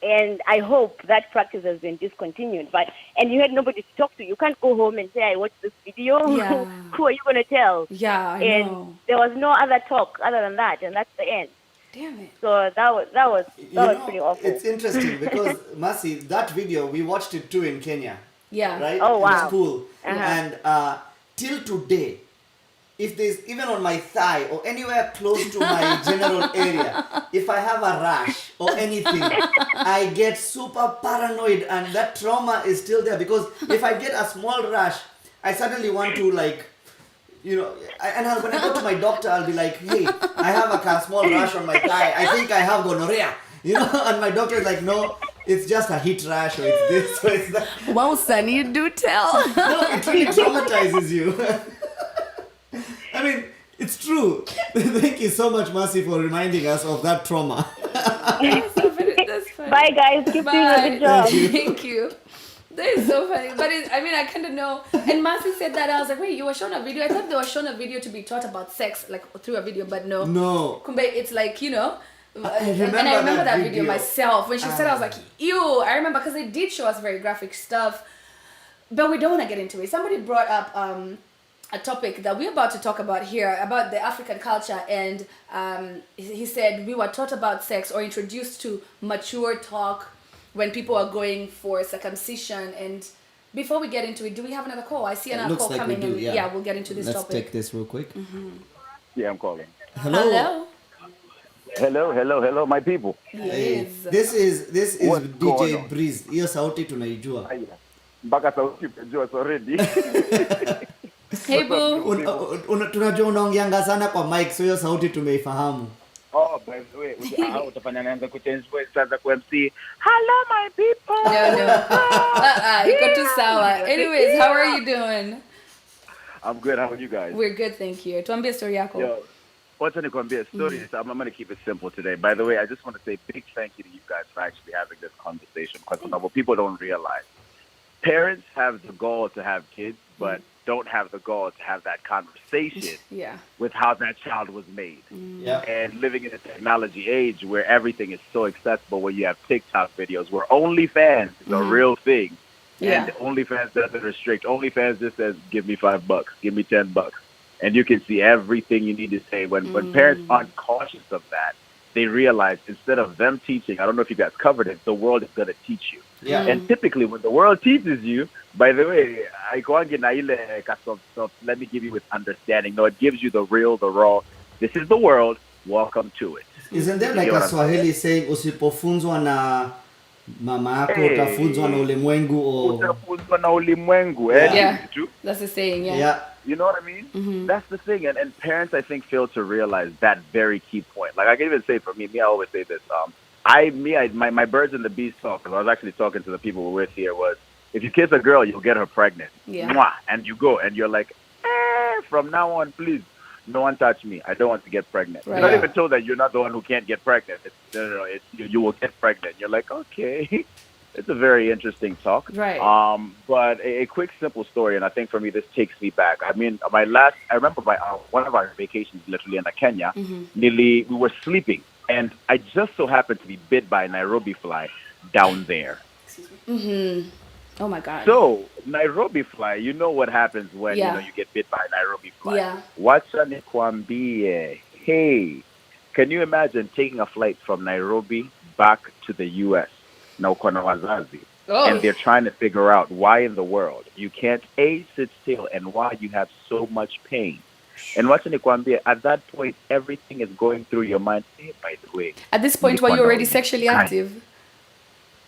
And I hope that practice has been discontinued. And you had nobody to talk to. You can't go home and say, I watched this video. Yeah. Who are you going to tell? Yeah, I And know. there was no other talk other than that, and that's the end. Damn it. So that was pretty awful. It's interesting because Mercy, that video we watched it too in Kenya, Yeah. right? Oh, In wow. school, Uh-huh. and till today, if there's even on my thigh or anywhere close to my general area, if I have a rash or anything, I get super paranoid, and that trauma is still there because if I get a small rash, I suddenly want to when I go to my doctor, I'll be like, hey, I have a small rash on my thigh. I think I have gonorrhea, and my doctor is like, no, it's just a heat rash or it's this or it's that. Wow, Sunny, you do tell. No, it really traumatizes you. I mean, it's true. Thank you so much, Mercy, for reminding us of that trauma. That's funny. Bye, guys. Keep doing a good job. Thank you. That is so funny. But I kind of know. And Mercy said that. I was like, wait, you were shown a video? I thought they were shown a video to be taught about sex, like through a video, but no. No. Kumbe, it's like, I and I remember that video myself. When she said, I was like, ew. I remember because they did show us very graphic stuff. But we don't want to get into it. Somebody brought up a topic that we're about to talk about here, about the African culture. And he said we were taught about sex or introduced to mature talk when people are going for circumcision. And before we get into it, do we have another call? I see another call coming in. Yeah, we'll get into this Let's topic. take this real quick. Yeah, I'm calling. Hello. Hello, my people. Hey, Yes. this is What's going DJ on? Breeze. Hiyo sauti tunaijua. Aya. Mpaka sauti umejua already. Hey, boo. Tunajua unaongeanga sana kwa mic, so hiyo sauti tumeifahamu. Oh, by the way, utafanya naanza kuchange voice sasa kwa MC. Hello, my people. No. Iko tu sawa. Anyways, how are you doing? I'm good. How are you guys? We're good, thank you. Tuambie story yako. Yo, wacha nikwambie story. I'm going to keep it simple today. By the way, I just want to say big thank you to you guys for actually having this conversation because what people don't realize. Parents have the goal to have kids, but don't have the goal to have that conversation with how that child was made. Yeah. And living in a technology age where everything is so accessible, where you have TikTok videos, where OnlyFans is a real thing. Yeah. And OnlyFans doesn't restrict. OnlyFans just says, give me $5, give me $10. And you can see everything you need to say. When parents aren't cautious of that, they realize instead of them teaching, I don't know if you guys covered it, the world is going to teach you. Yeah. And typically when the world teaches you, by the way, let me give you with understanding. No, it gives you the real, the raw. This is the world. Welcome to it. Isn't there like a Swahili saying, usipofunzwa na mama yako utafunzwa na ulimwengu or... Utafunzwa na ulimwengu. Yeah, that's the saying, Yeah. You know what I mean? That's the thing. And parents, I think, fail to realize that very key point. Like I can even say for me, I always say this. My birds and the bees talk, because I was actually talking to the people we're with here, was if you kiss a girl, you'll get her pregnant. Yeah. Mwah, and you go, and you're like, from now on, please, no one touch me. I don't want to get pregnant. Right. You're not even told that you're not the one who can't get pregnant. You will get pregnant. You're like, okay. It's a very interesting talk. Right. But a quick, simple story, and I think for me, this takes me back. I mean, I remember one of our vacations, literally in Kenya, we were sleeping, and I just so happened to be bit by a Nairobi fly down there. Oh my God. So, Nairobi fly, you know what happens when you get bit by a Nairobi fly. Yeah. Wacha nikwambie. Hey, can you imagine taking a flight from Nairobi back to the U.S.? Na uko na wazazi. And they're trying to figure out why in the world you can't sit still and why you have so much pain. And wacha nikwambie, at that point, everything is going through your mind. Hey, by the way. At this point, were you already sexually active?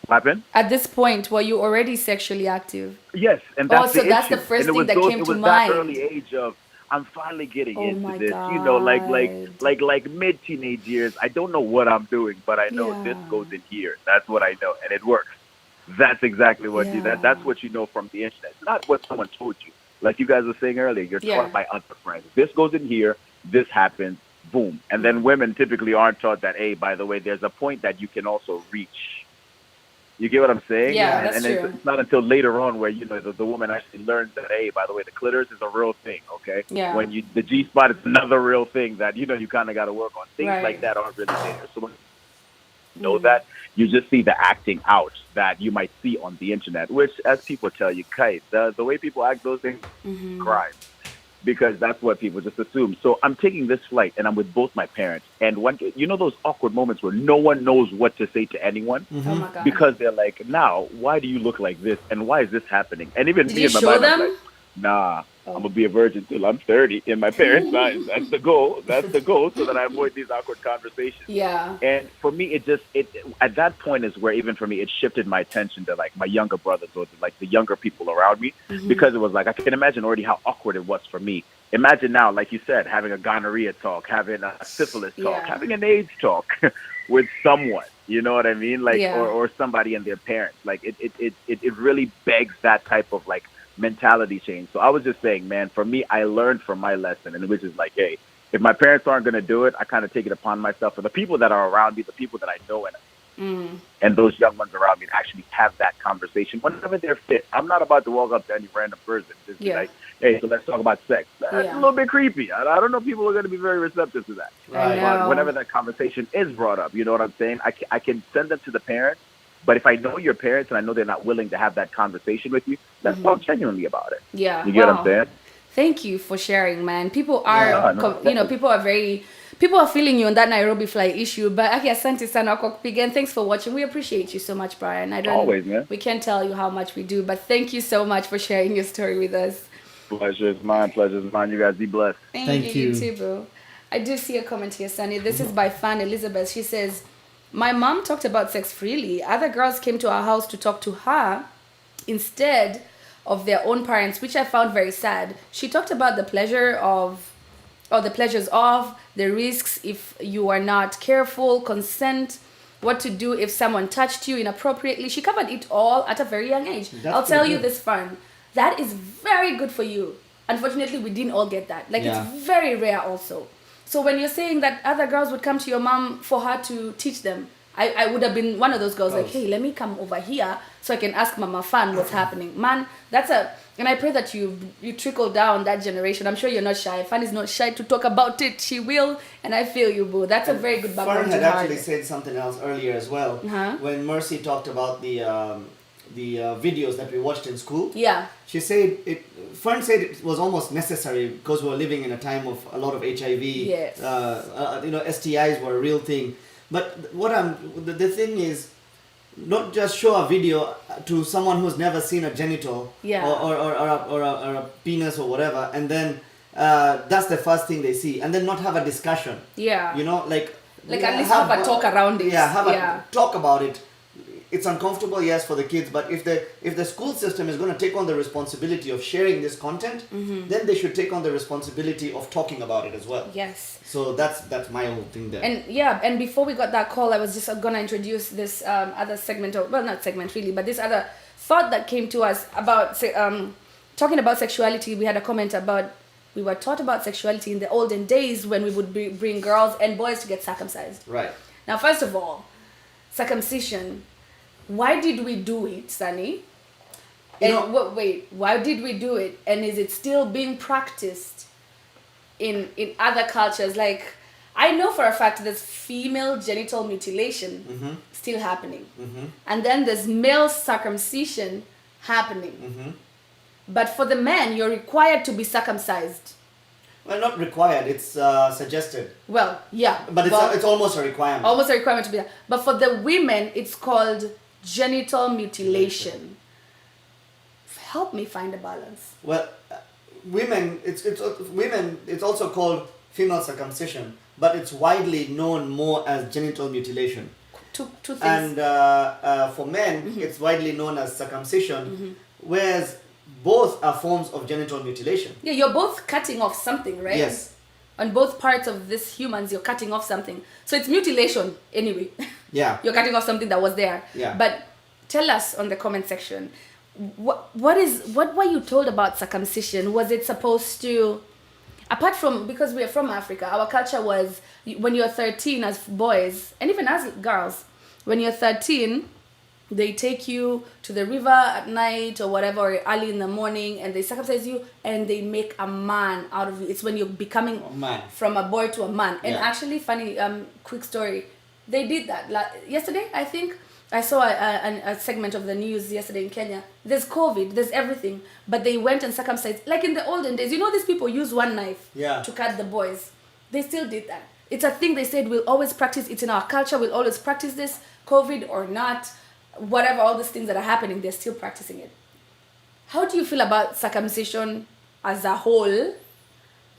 What happened? At this point, were you already sexually active? Yes, and that's the that's issue. the first and thing that came to mind. It was that early age of, I'm finally getting into this. God. You know, like mid-teenage years. I don't know what I'm doing, but I know this goes in here. That's what I know, and it works. That's exactly what you. Yeah. That's what you know from the internet. It's not what someone told you. Like you guys were saying earlier, you're Yeah. taught by other friends. This goes in here. This happens. Boom. And then women typically aren't taught that. Hey, by the way, there's a point that you can also reach. You get what I'm saying? Yeah, and, that's and true. It's not until later on where the woman actually learns that, hey, by the way, the clitoris is a real thing. Okay. Yeah. When the G spot is another real thing that you kind of got to work on. Things Right. like that aren't really there. So when you know that, you just see the acting out that you might see on the internet, which, as people tell you, Kai, the way people act those things, crime. Because that's what people just assume. So I'm taking this flight and I'm with both my parents. And those awkward moments where no one knows what to say to anyone Oh my God. because they're like, now, why do you look like this? And why is this happening? And even Did me you in my show mind, I'm them? like, nah, I'm going to be a virgin till I'm 30 in my parents' eyes. That's the goal. That's the goal so that I avoid these awkward conversations. Yeah. And for me, it at that point is where even for me, it shifted my attention to like my younger brothers or like the younger people around me because it was like, I can imagine already how awkward it was for me. Imagine now, like you said, having a gonorrhea talk, having a syphilis talk, Yeah. having an AIDS talk with someone, you know what I mean? Like, Yeah. or somebody and their parents. Like it really begs that type of like mentality change. So I was just saying, man, for me, I learned from my lesson, and which is like, hey, if my parents aren't going to do it, I kind of take it upon myself for the people that are around me, the people that I know and those young ones around me to actually have that conversation whenever they're fit. I'm not about to walk up to any random person just be Yeah. like, hey, so let's talk about sex. That's Yeah. a little bit creepy. I don't know if people are going to be very receptive to that. I know. But whenever that conversation is brought up, you know what I'm saying? I can send them to the parents, but if I know your parents and I know they're not willing to have that conversation with you, let's talk genuinely about it. Yeah. You get what Wow. I'm saying? Thank you for sharing, man. People are, Yeah, no, people are feeling you on that Nairobi flight issue. But Aki, asante sana kwa kupiga, and thanks for watching. We appreciate you so much, Brian. Always, man. We can't tell you how much we do, but thank you so much for sharing your story with us. Pleasure is mine. Pleasure is mine. You guys be blessed. Thank you. You too, bro. I do see a comment here, Sunny. This is by Fan Elizabeth. She says, my mom talked about sex freely. Other girls came to our house to talk to her instead of their own parents, which I found very sad. She talked about the pleasures of, the risks if you are not careful, consent, what to do if someone touched you inappropriately. She covered it all at a very young age. That's I'll tell pretty you good. this, Fun. That is very good for you. Unfortunately, we didn't all get that. Like, Yeah. it's very rare also. So when you're saying that other girls would come to your mom for her to teach them, I would have been one of those girls like, hey, let me come over here so I can ask Mama Fan what's happening. Man, and I pray that you trickle down that generation. I'm sure you're not shy. Fan is not shy to talk about it. She will, and I feel you, boo. That's a very good Fern background had to actually have. said something else earlier as well. When Mercy talked about the videos that we watched in school. Yeah. She said Fern said it was almost necessary because we were living in a time of a lot of HIV. Yes. STIs were a real thing. But the thing is, not just show a video to someone who's never seen a genital Yeah. or a penis or whatever, and then that's the first thing they see, and then not have a discussion. Yeah. You know, like at least have a talk around it. Yeah, have Yeah. a talk about it. It's uncomfortable, yes, for the kids, but if the school system is going to take on the responsibility of sharing this content, then they should take on the responsibility of talking about it as well. Yes. So that's my whole thing there. And before we got that call, I was just gonna introduce this other segment of, well, not segment really, but this other thought that came to us about talking about sexuality. We had a comment about, we were taught about sexuality in the olden days when we would bring girls and boys to get circumcised. Right. Now, first of all, circumcision. Why did we do it, Sunny? And why did we do it? And is it still being practiced in other cultures? Like, I know for a fact there's female genital mutilation still happening. And then there's male circumcision happening. But for the men, you're required to be circumcised. Well, not required. It's suggested. Well, yeah. But it's almost a requirement. Almost a requirement to be there. But for the women, it's called genital mutilation. Help me find a balance. Well, women, it's also called female circumcision, but it's widely known more as genital mutilation. Two things. And for men, it's widely known as circumcision, whereas both are forms of genital mutilation. Yeah, you're both cutting off something, right? Yes. On both parts of this humans, you're cutting off something. So it's mutilation anyway. Yeah. You're cutting off something that was there. Yeah. But tell us on the comment section. What were you told about circumcision? Was it supposed to, apart from, because we are from Africa, our culture was when you're 13 as boys and even as girls, when you're 13, they take you to the river at night or whatever, or early in the morning, and they circumcise you and they make a man out of you. It's when you're becoming from a boy to a man. And actually, funny, quick story, they did that yesterday, I think. I saw a segment of the news yesterday in Kenya. There's COVID, there's everything, but they went and circumcised. Like in the olden days, you know, these people use one knife to cut the boys. They still did that. It's a thing they said, we'll always practice. It's in our culture, we'll always practice this, COVID or not, whatever, all these things that are happening, they're still practicing it. How do you feel about circumcision as a whole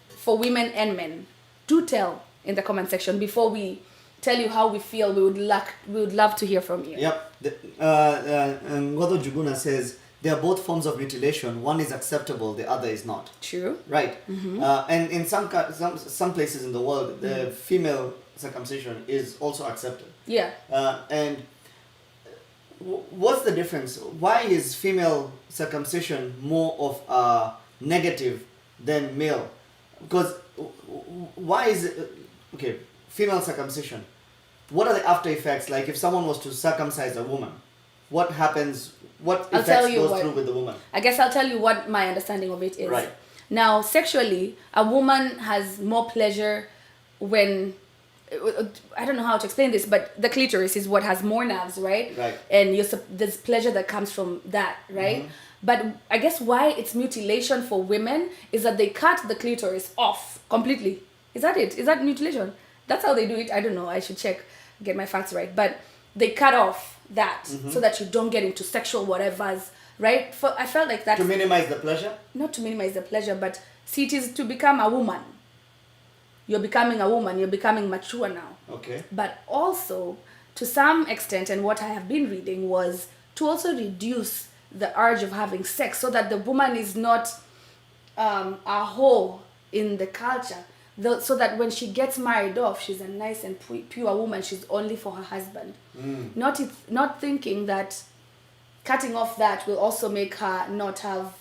for women and men? Do tell in the comment section before we tell you how we feel. We would love to hear from you. Yep. Ngodo Juguna says they are both forms of mutilation. One is acceptable, the other is not. True. Right. And in some places in the world, the female circumcision is also accepted. Yeah. And what's the difference? Why is female circumcision more of a negative than male? Because why is it okay? Female circumcision. What are the after effects? Like if someone was to circumcise a woman, what happens? What effects goes through with the woman? I guess I'll tell you what my understanding of it is. Right. Now, sexually, a woman has more pleasure when, I don't know how to explain this, but the clitoris is what has more nerves, right? Right. And there's pleasure that comes from that, right? But I guess why it's mutilation for women is that they cut the clitoris off completely. Is that it? Is that mutilation? That's how they do it. I don't know. I should check, get my facts right. But they cut off that so that you don't get into sexual whatevers, right? I felt like that. To minimize the pleasure? Not to minimize the pleasure, but see, it is to become a woman. You're becoming a woman. You're becoming mature now. Okay. But also, to some extent, and what I have been reading was to also reduce the urge of having sex so that the woman is not a whore in the culture. So that when she gets married off, she's a nice and pure woman. She's only for her husband. Not thinking that cutting off that will also make her not have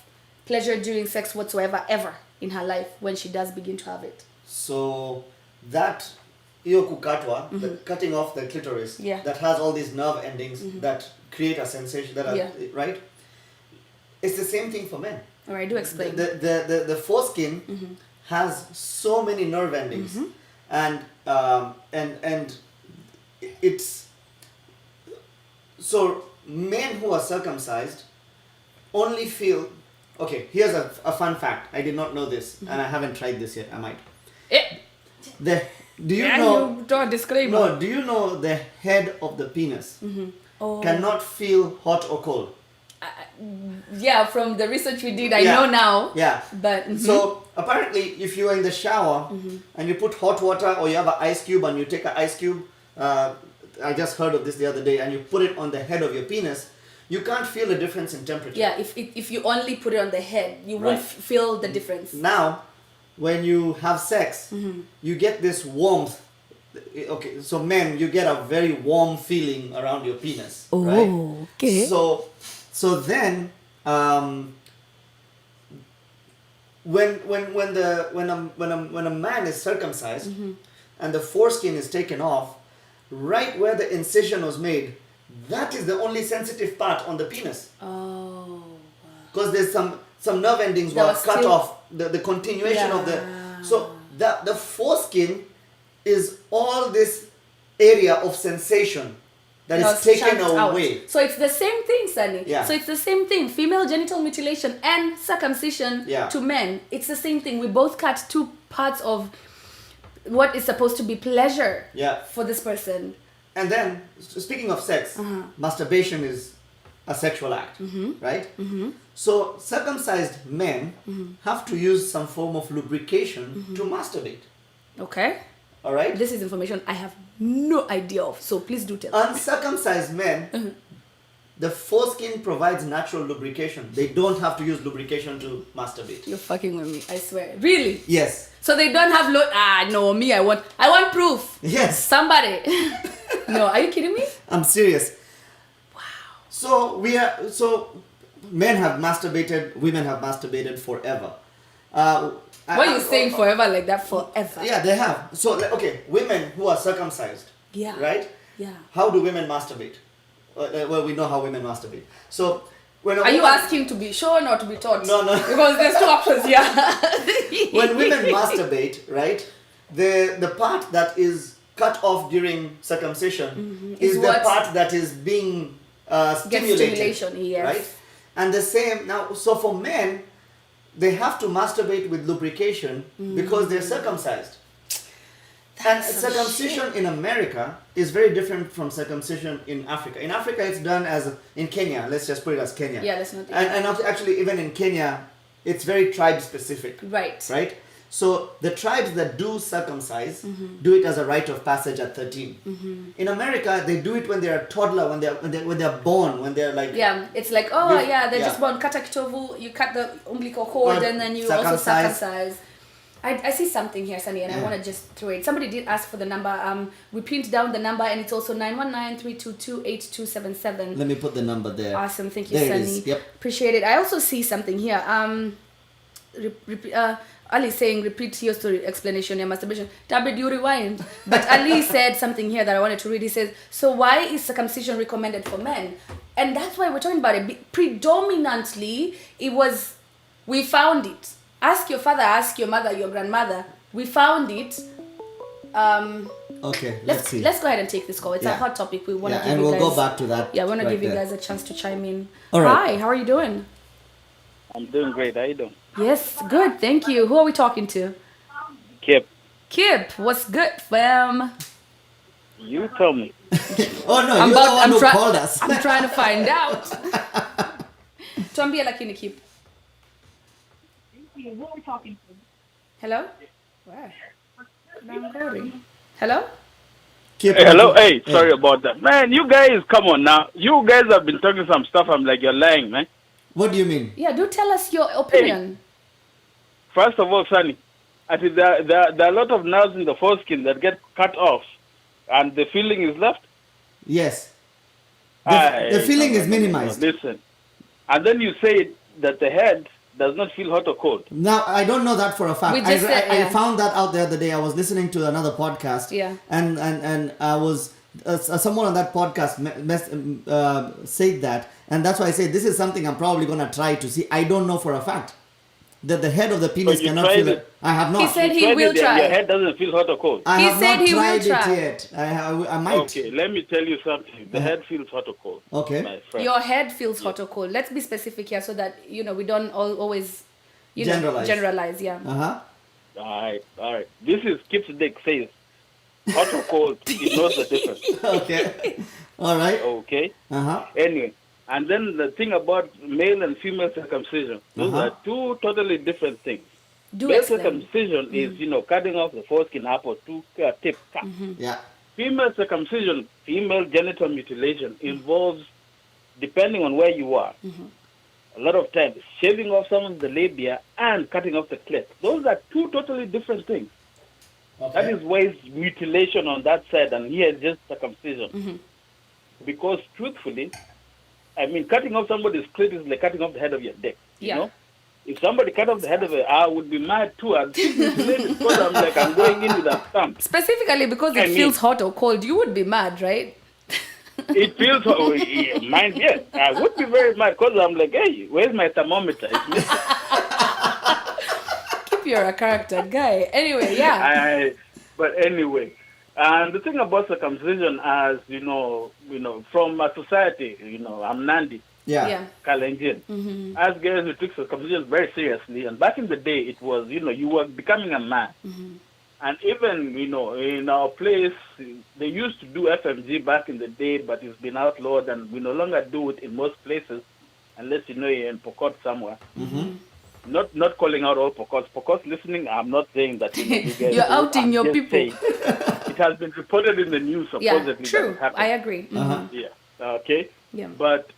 pleasure during sex whatsoever ever in her life when she does begin to have it. So that iyo kukatwa, the cutting off the clitoris, that has all these nerve endings that create a sensation that are, right? It's the same thing for men. All right, do explain. The foreskin has so many nerve endings, and it's so men who are circumcised only feel. Okay, here's a fun fact. I did not know this, and I haven't tried this yet. I might. Do you know? You don't disclaimer. No. Do you know the head of the penis cannot feel hot or cold? Yeah, from the research we did, I know now. Yeah. But so apparently, if you are in the shower and you put hot water, or you have an ice cube and you take an ice cube, I just heard of this the other day, and you put it on the head of your penis, you can't feel a difference in temperature. Yeah, if you only put it on the head, you won't feel the difference. Now, when you have sex, you get this warmth. Okay, so men, you get a very warm feeling around your penis. Oh, right? Okay. So then, when a man is circumcised and the foreskin is taken off, right where the incision was made, that is the only sensitive part on the penis. Oh. Because there's some nerve endings were cut off. The continuation of the the foreskin is all this area of sensation that is taken away. Out. So it's the same thing, Sunny. Yeah. So it's the same thing. Female genital mutilation and circumcision to men. It's the same thing. We both cut two parts of what is supposed to be pleasure for this person. And then, speaking of sex, masturbation is a sexual act, right? So circumcised men have to use some form of lubrication to masturbate. Okay. All right? This is information I have no idea of, so please do tell. Uncircumcised men, the foreskin provides natural lubrication. They don't have to use lubrication to masturbate. You're fucking with me, I swear. Really? Yes. So they don't have no, me, I want proof. Yes. Somebody. No, are you kidding me? I'm serious. Wow. So men have masturbated, women have masturbated forever. Why are you saying forever like that? Forever. Yeah, they have. So okay, women who are circumcised. Yeah. Right. Yeah. How do women masturbate? Well, we know how women masturbate. So when Are you asking to be shown or to be taught? No. Because there's two options here. When women masturbate, right, the part that is cut off during circumcision is the what? part that is being Gets stimulated, stimulation, yes. right? And the same now. So for men, they have to masturbate with lubrication because they're circumcised. And circumcision in America is very different from circumcision in Africa. In Africa, it's done in Kenya. Let's just put it as Kenya. Yeah, let's not. And actually, even in Kenya, it's very tribe specific. Right. Right. So the tribes that do circumcise do it as a rite of passage at 13. In America, they do it when they're a toddler, when they're born, when they're like. Yeah, it's like they're just born. Kata kitovu, you cut the umbilical cord, and then you also circumcise. I see something here, Sunny, and I want to just throw it. Somebody did ask for the number. We print down the number, and it's also 919-322-8277. Let me put the number there. Awesome, thank you, There Sunny. it is. Yep. Appreciate it. I also see something here. Ali saying repeat your story explanation, your masturbation. Tabid, you rewind. But Ali said something here that I wanted to read. He says, so why is circumcision recommended for men? And that's why we're talking about it. Predominantly, we found it. Ask your father, ask your mother, your grandmother. We found it. Okay, let's see. Let's go ahead and take this call. It's a hot topic. We want to give and you we'll guys. go back to that. Yeah, we want to right give you there. guys a chance to chime in. All right. Hi, how are you doing? I'm doing great. How you doing? Yes, good. Thank you. Who are we talking to? Kip, Kip, what's good, fam? you tell me. Oh no, you're the one who called us. I'm trying to find out. Tuambie lakini Kip. Who are we talking to? Hello? Where? Nangori. Hello? Hey, hello. Hey, sorry about that. Man, you guys, come on now. You guys have been talking some stuff. I'm like, you're lying, man. What do you mean? Yeah, do tell us your opinion. First of all, Sonny, I think there are a lot of nerves in the foreskin that get cut off, and the feeling is left. Yes. The feeling is minimized. Listen. And then you say that the head does not feel hot or cold. Now, I don't know that for a fact. We just said, I found that out the other day. I was listening to another podcast. Yeah. And I was... someone on that podcast said that. And that's why I say this is something I'm probably going to try to see. I don't know for a fact that the head of the penis you cannot tried feel it? it. I have not. He said he Tried will it and try. Your head doesn't feel hot or cold. I He have said not he will tried try. it yet. I might. Okay, let me tell you something. The head feels hot or cold. Okay. My friend. Your head feels hot or cold. Let's be specific here so that, we don't always, generalize, yeah. Uh-huh. All right. This is Kip's dick says hot or cold. He knows the difference. Okay. All right. Okay. Uh-huh. Anyway, and then the thing about male and female circumcision, those are two totally different things. Do Male explain. circumcision is, cutting off the foreskin up or two tip cut. Yeah. Female circumcision, female genital mutilation involves, depending on where you are, a lot of times shaving off some of the labia and cutting off the clit. Those are two totally different things. Okay. That is why it's mutilation on that side, and here it's just circumcision. Because truthfully, I mean, cutting off somebody's clit is like cutting off the head of your dick. You know? If somebody cut off the head of it, I would be mad too. I'd think it's because I'm going in with a stump. Specifically because it feels hot or cold, you would be mad, right? It feels, mine, yes. I would be very mad because I'm like, hey, where's my thermometer? It's missing. Keep you're a character guy. Anyway, yeah. But anyway, and the thing about circumcision, as from a society, I'm Nandi. Yeah. Kalenjin. As guys, we took circumcision very seriously. And back in the day, it was, you were becoming a man. And even, in our place, they used to do FMG back in the day, but it's been outlawed, and we no longer do it in most places, unless, you're in Pokot somewhere. Not calling out all Pokots. Pokots listening, I'm not saying that, you guys... You're outing your people. It has been reported in the news, supposedly. Yeah, true. That it I agree. Yeah. Okay? Yeah. But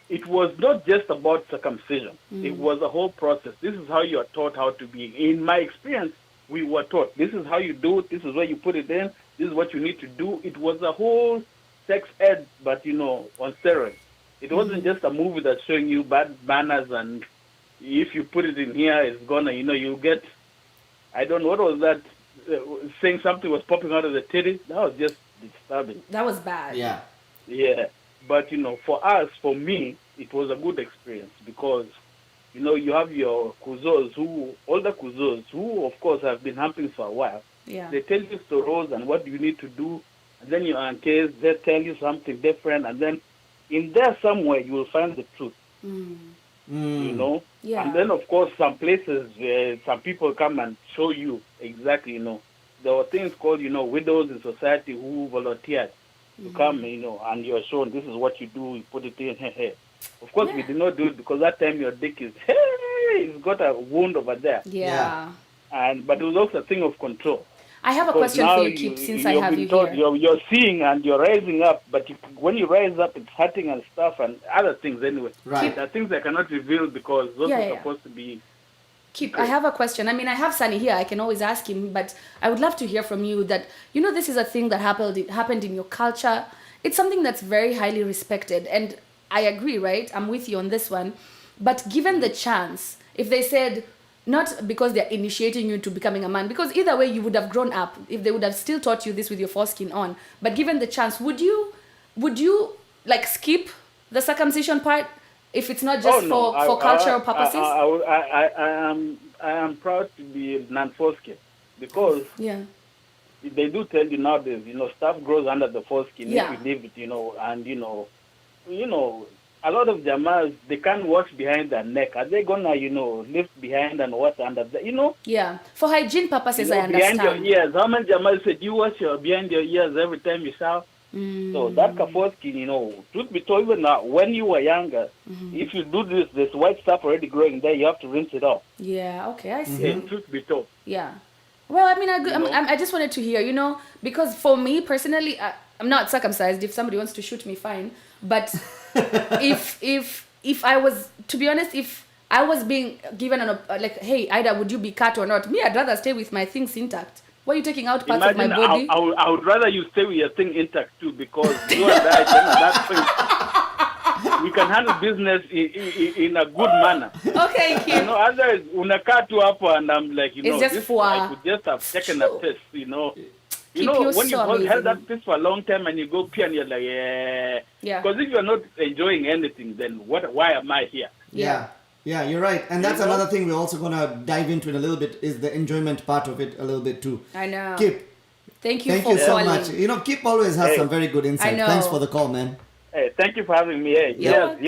it was not just about circumcision. It was a whole process. This is how you are taught how to be. In my experience, we were taught, this is how you do it, this is where you put it in, this is what you need to do. It was a whole sex ed, but, on steroids. It wasn't just a movie that's showing you bad manners, and if you put it in here, it's gonna, you get, I don't know, what was that, saying something was popping out of the titty? That was just disturbing. That was bad. Yeah. Yeah. But, for us, for me, it was a good experience because, you have your kuzos, older kuzos, who, of course, have been humping for a while. Yeah. They tell you stories and what you need to do. And then your aunties, they tell you something different. And then in there somewhere, you will find the truth. Yeah. And then, of course, some places where some people come and show you exactly, there were things called, widows in society who volunteered to come, and you're shown this is what you do, you put it in, hey. Of course, we did not do it because that time your dick is, hey, it's got a wound over there. Yeah. But it was also a thing of control. I have a Because question now for you, Kip, since I have you told, here. You're seeing and you're rising up, but when you rise up, it's hurting and stuff and other things anyway. Right. There are things I cannot reveal because those are supposed to be... Kip, I have a question. I mean, I have Sunny here. I can always ask him, but I would love to hear from you that, this is a thing that happened in your culture. It's something that's very highly respected. And I agree, right? I'm with you on this one. But given the chance, if they said... Not because they're initiating you to becoming a man, because either way you would have grown up if they would have still taught you this with your foreskin on. But given the chance, would you like skip the circumcision part if it's not just for cultural purposes? I am proud to be non-foreskin because they do tell you nowadays, stuff grows under the foreskin if you leave it, and a lot of Jamas, they can't wash behind their neck. Are they gonna, lift behind and wash under the, Yeah, for hygiene purposes, I understand. Behind your ears. How many Jamas said you wash behind your ears every time you shower? So that kaforskin, truth be told, even now, when you were younger, if you do this white stuff already growing there, you have to rinse it off. Yeah, okay, I see. Truth be told. Yeah. Well, I mean, I just wanted to hear, because for me personally, I'm not circumcised. If somebody wants to shoot me, fine. But if I was, to be honest, if I was being given hey, Ida, would you be cut or not? Me, I'd rather stay with my things intact. Why are you taking out parts of my body? I would rather you stay with your thing intact too, because you and I, we can handle business in a good manner. Okay, Kim. Otherwise, unakaa tu hapo and I'm like, it's just this, I could just have taken a piss, when you held that piss for a long time and you go pee and you're like, yeah. Because if you're not enjoying anything, then why am I here? Yeah, you're right. And that's another thing we're also going to dive into in a little bit is the enjoyment part of it a little bit too. I know. Kip, thank you so calling. much. Kip always has some very good insight. I know. Thanks for the call, man. Hey, thank you for having me. Hey, yes,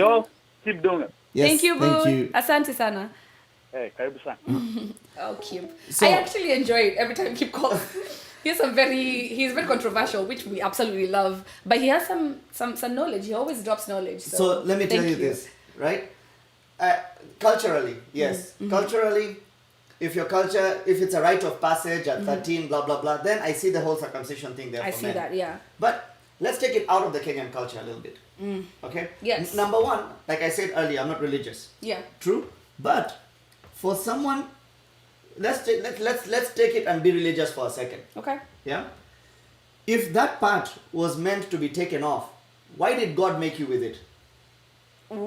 keep doing it. Yes, thank you, boo. Thank you. Asante sana. Hey, karibu sana. Oh, Kip. So- I actually enjoy it every time Kip calls. He's very controversial, which we absolutely love. But he has some knowledge. He always drops knowledge. So let me tell you this, right? Culturally, yes. Culturally, if it's a rite of passage at 13, blah, blah, blah, then I see the whole circumcision thing there I for see men. that, yeah. But let's take it out of the Kenyan culture a little bit. Okay? Yes. Number one, like I said earlier, I'm not religious. Yeah. True. But for someone, let's take it and be religious for a second. Okay. Yeah? If that part was meant to be taken off, why did God make you with it?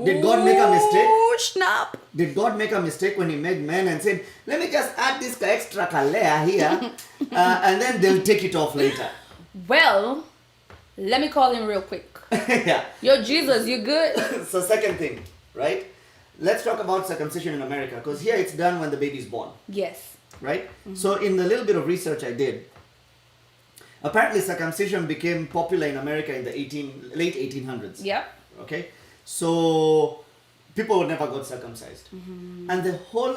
Did God make a mistake? Oh, snap. Did God make a mistake when he made men and said, let me just add this extra layer here and then they'll take it off later? Well, let me call him real quick. Yeah. Yo, Jesus, you good? So second thing, right? Let's talk about circumcision in America because here it's done when the baby's born. Yes. Right? So in the little bit of research I did, apparently circumcision became popular in America in the late 1800s. Yeah. Okay? So people would never got circumcised. And the whole,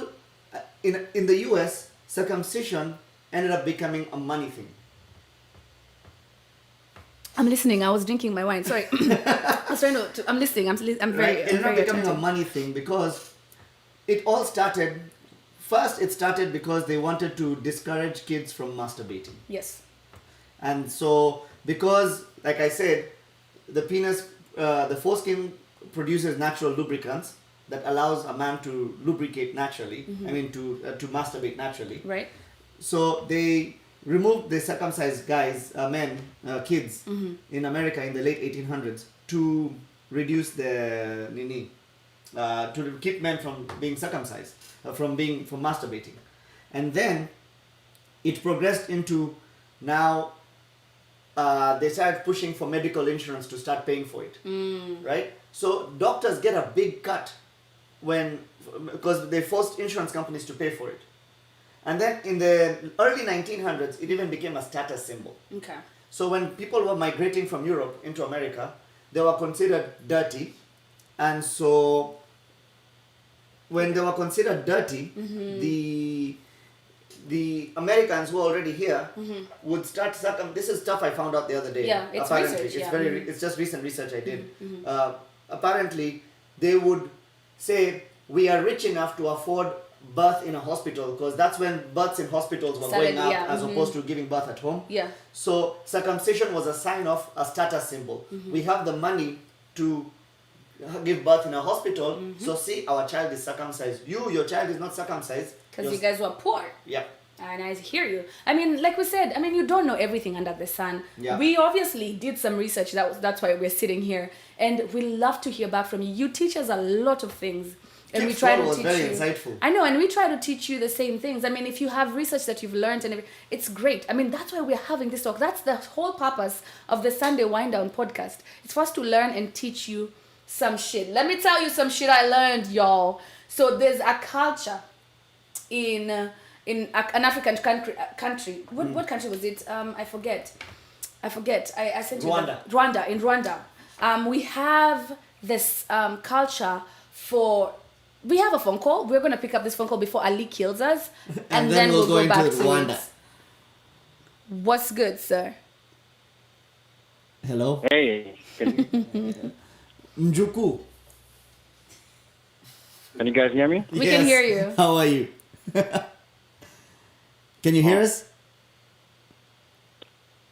in the US, circumcision ended up becoming a money thing. I'm listening. I was drinking my wine. Sorry. I was trying to I'm listening. I'm very, It I'm ended up very becoming a attentive. money thing because it all started, first it started because they wanted to discourage kids from masturbating. Yes. And so, because, like I said, the penis, the foreskin produces natural lubricants that allows a man to lubricate naturally. I mean, to masturbate naturally. Right. So they removed the circumcised guys, kids in America in the late 1800s to reduce the to keep men from being circumcised, from masturbating, and then it progressed into now they started pushing for medical insurance to start paying for it, right? So doctors get a big cut because they forced insurance companies to pay for it. And then in the early 1900s, it even became a status symbol. Okay. So when people were migrating from Europe into America, they were considered dirty. And so when they were considered dirty, the Americans who are already here would start this is stuff I found out the other day. Yeah, it's apparently. research. It's just recent research I did. Apparently, they would say, we are rich enough to afford birth in a hospital, because that's when births in hospitals were going up as opposed to giving birth at home. Yeah. So circumcision was a sign of a status symbol. We have the money to give birth in a hospital, so see, our child is circumcised. Your child is not circumcised. Because you guys were poor. Yeah. And I hear you. I mean, like we said, I mean, you don't know everything under the sun. Yeah. We obviously did some research. That's why we're sitting here. And we love to hear back from you. You teach us a lot of things. And we try to teach very you. Insightful. I know, and we try to teach you the same things. I mean, if you have research that you've learned, it's great. I mean, that's why we're having this talk. That's the whole purpose of the Sunday Wind Down podcast. It's for us to learn and teach you some shit. Let me tell you some shit I learned, y'all. So there's a culture in an African country. What country was it? I forget. I said Rwanda. Rwanda. In Rwanda, we have this culture for. We have a phone call. We're going to pick up this phone call before Ali kills us. And then we'll go back to Rwanda. What's good, sir? Hello? Hey. Njuku. Can you guys hear me? We can hear you. How are you? Can you hear us?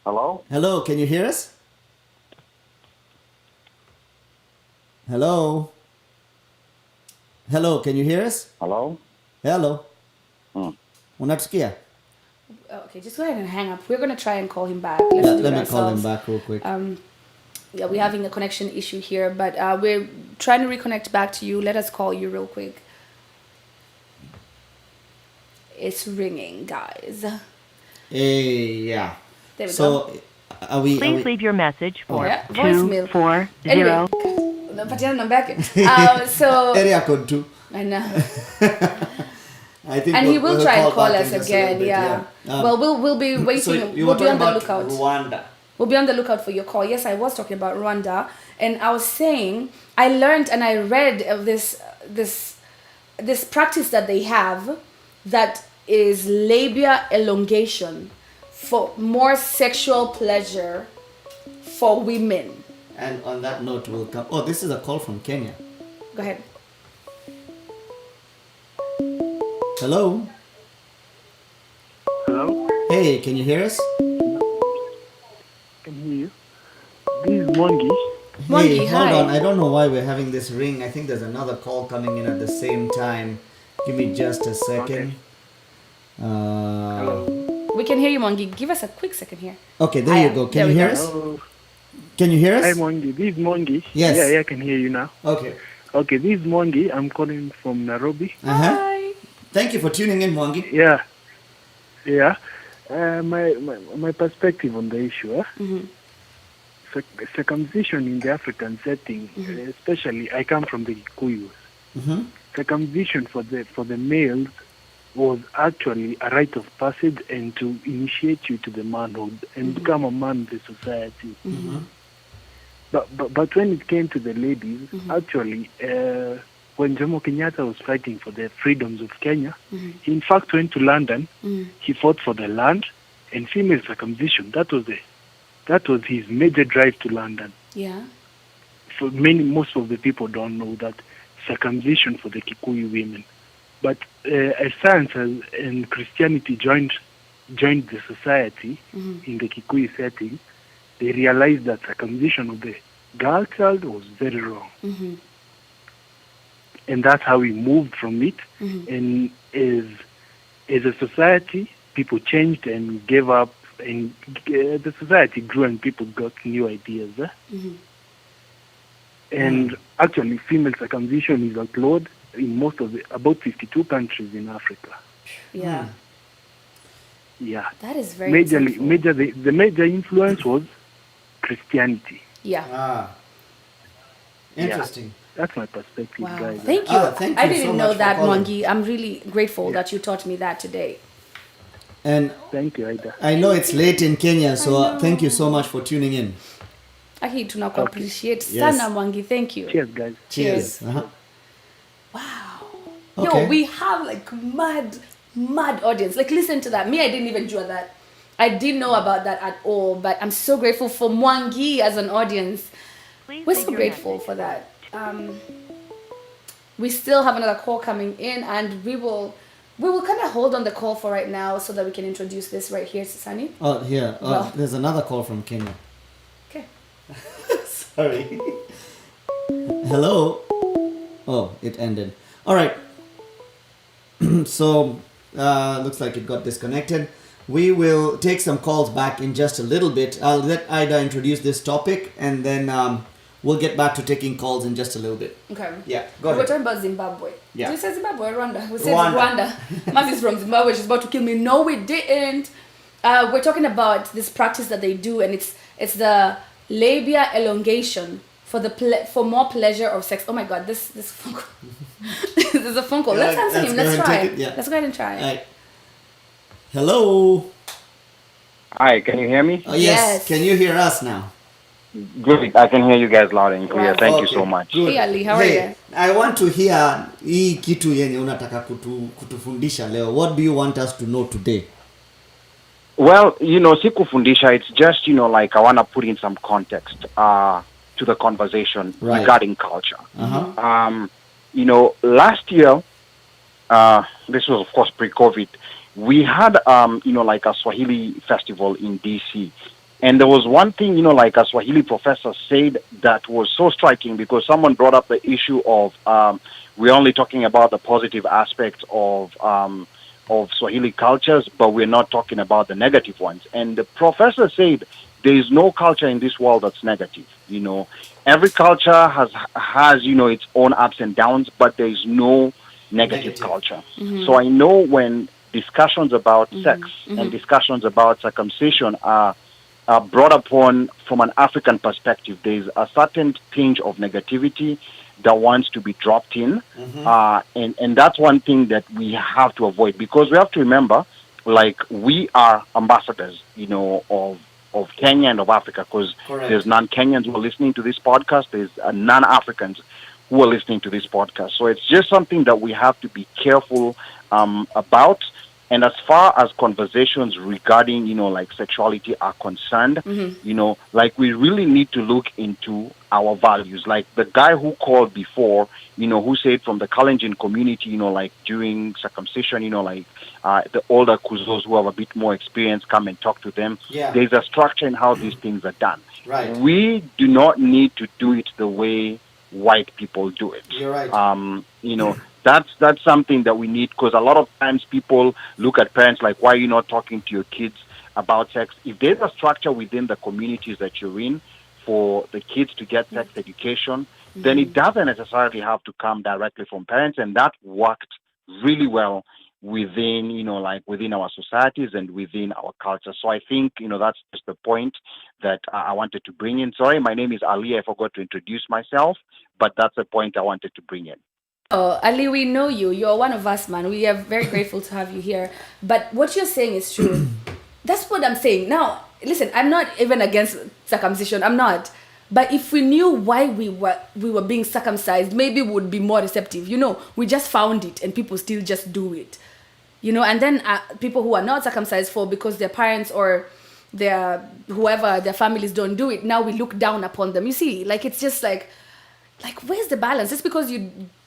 Hello? Hello, can you hear us? Hello? Hello, can you hear us? Hello? Hello? Unatusikia? Okay, just go ahead and hang up. We're going to try and call him back. Let me call him back real quick. Yeah, we're having a connection issue here, but we're trying to reconnect back to you. Let us call you real quick. It's ringing, guys. Yeah. There we so, go. Please leave your message for voicemail. 240. Anyway, unapatiana namba yake. So area code 2. I know. I think and he will try and call back us in just a again. little bit, Yeah. Well, we'll be waiting. So you we'll were be on talking the about lookout. Rwanda. We'll be on the lookout for your call. Yes, I was talking about Rwanda, and I was saying I learned and I read of this practice that they have that is labia elongation for more sexual pleasure for women. And on that note, we'll come. Oh, this is a call from Kenya. Go ahead. Hello. Hello? Hey, can you hear us? Can hear you. This is Mwangi. Mwangi, Hey, hold hi. on. I don't know why we're having this ring. I think there's another call coming in at the same time. Give me just a second. We can hear you, Mongi. Give us a quick second here. Okay, there you go. Can you hear us? Hello. Can you hear us? Hi, Mwangi. This is Mwangi. Yes. Yeah, I can hear you now. Okay. Okay, this is Mwangi. I'm calling from Nairobi. Hi. Thank you for tuning in, Mwangi. Yeah. Yeah. My perspective on the issue. Circumcision in the African setting, especially, I come from the Kikuyus. Circumcision for the males was actually a rite of passage and to initiate you to the manhood and become a man in the society. But when it came to the ladies, actually, when Jomo Kenyatta was fighting for the freedoms of Kenya, he in fact went to London. He fought for the land and female circumcision. That was his major drive to London. Yeah. For most of the people don't know that circumcision for the Kikuyu women. But as science and Christianity joined the society in the Kikuyu setting, they realized that circumcision of the girl child was very wrong. And that's how we moved from it. And as a society, people changed and gave up, and the society grew and people got new ideas. And actually, female circumcision is outlawed in about 52 countries in Africa. Yeah. Yeah. That is very the major influence was Christianity. Yeah. Interesting. Yeah. That's my perspective, Wow. guys. Thank you. Thank you I didn't so know much that, for calling. Mwangi. I'm really grateful that you taught me that today. And thank you, Aida. I know it's late in Kenya, so thank you so much for tuning in. Aki tunaku appreciate Yes. sana, Mwangi. Thank you. Cheers, guys. Cheers. Wow. Okay. Yo, we have like mad audience. Like, listen to that. Me, I didn't even do that. I didn't know about that at all. But I'm so grateful for Mwangi as an audience. We're so grateful for that. We still have another call coming in, and we will kind of hold on the call for right now so that we can introduce this right here, Sunny. Oh, here. Oh, there's another call from Kenya. Okay. Sorry. Hello. Oh, it ended. All right. So, looks like it got disconnected. We will take some calls back in just a little bit. I'll let Ida introduce this topic, and then we'll get back to taking calls in just a little bit. Okay. Yeah, go ahead. We're talking about Zimbabwe. Yeah. Did we say Zimbabwe or Rwanda? We said Rwanda. Mazi's from Zimbabwe. She's about to kill me. No, we didn't. We're talking about this practice that they do, and it's the labia elongation for more pleasure of sex. Oh my God, this phone call. There's a phone call. Yeah, Let's answer him. Let's try. Yeah. Let's go ahead and try. All right. Hello. Hi, can you hear me? Oh, yes. Can you hear us now? Good. I can hear you guys loud and clear. Wow. Thank you so much. Good. Hey Ali, how are you? I want to hear hii kitu yenye unataka kutufundisha leo. What do you want us to know today? Well, sikufundisha, it's just, like I want to put in some context to the conversation regarding culture. Last year, this was of course pre-COVID, we had, like a Swahili festival in DC. And there was one thing, like a Swahili professor said that was so striking, because someone brought up the issue of we're only talking about the positive aspects of Swahili cultures, but we're not talking about the negative ones. And the professor said there is no culture in this world that's negative. Every culture has its own ups and downs, but there is no negative culture. So I know when discussions about sex and discussions about circumcision are brought upon from an African perspective, there's a certain tinge of negativity that wants to be dropped in. And that's one thing that we have to avoid, because we have to remember, like, we are ambassadors, of Kenya and of Africa, because there's non-Kenyans who are listening to this podcast, there's non-Africans who are listening to this podcast. So it's just something that we have to be careful about. And as far as conversations regarding, like sexuality are concerned, like we really need to look into our values. Like the guy who called before, who said from the Kalenjin community, like during circumcision, like the older Kuzos who have a bit more experience come and talk to them. Yeah. There's a structure in how these things are done. Right. We do not need to do it the way white people do it. You're right. That's something that we need, because a lot of times people look at parents like, why are you not talking to your kids about sex? If there's a structure within the communities that you're in for the kids to get sex education, then it doesn't necessarily have to come directly from parents, and that worked really well within, within our societies and within our culture. So I think, that's just the point that I wanted to bring in. Sorry, my name is Ali. I forgot to introduce myself, but that's the point I wanted to bring in. Oh, Ali, we know you. You're one of us, man. We are very grateful to have you here. But what you're saying is true. That's what I'm saying. Now, listen, I'm not even against circumcision. I'm not. But if we knew why we were being circumcised, maybe we would be more receptive. We just found it and people still just do it. And then people who are not circumcised because their parents or their families don't do it, now we look down upon them. You see, like, it's just like where's the balance? Just because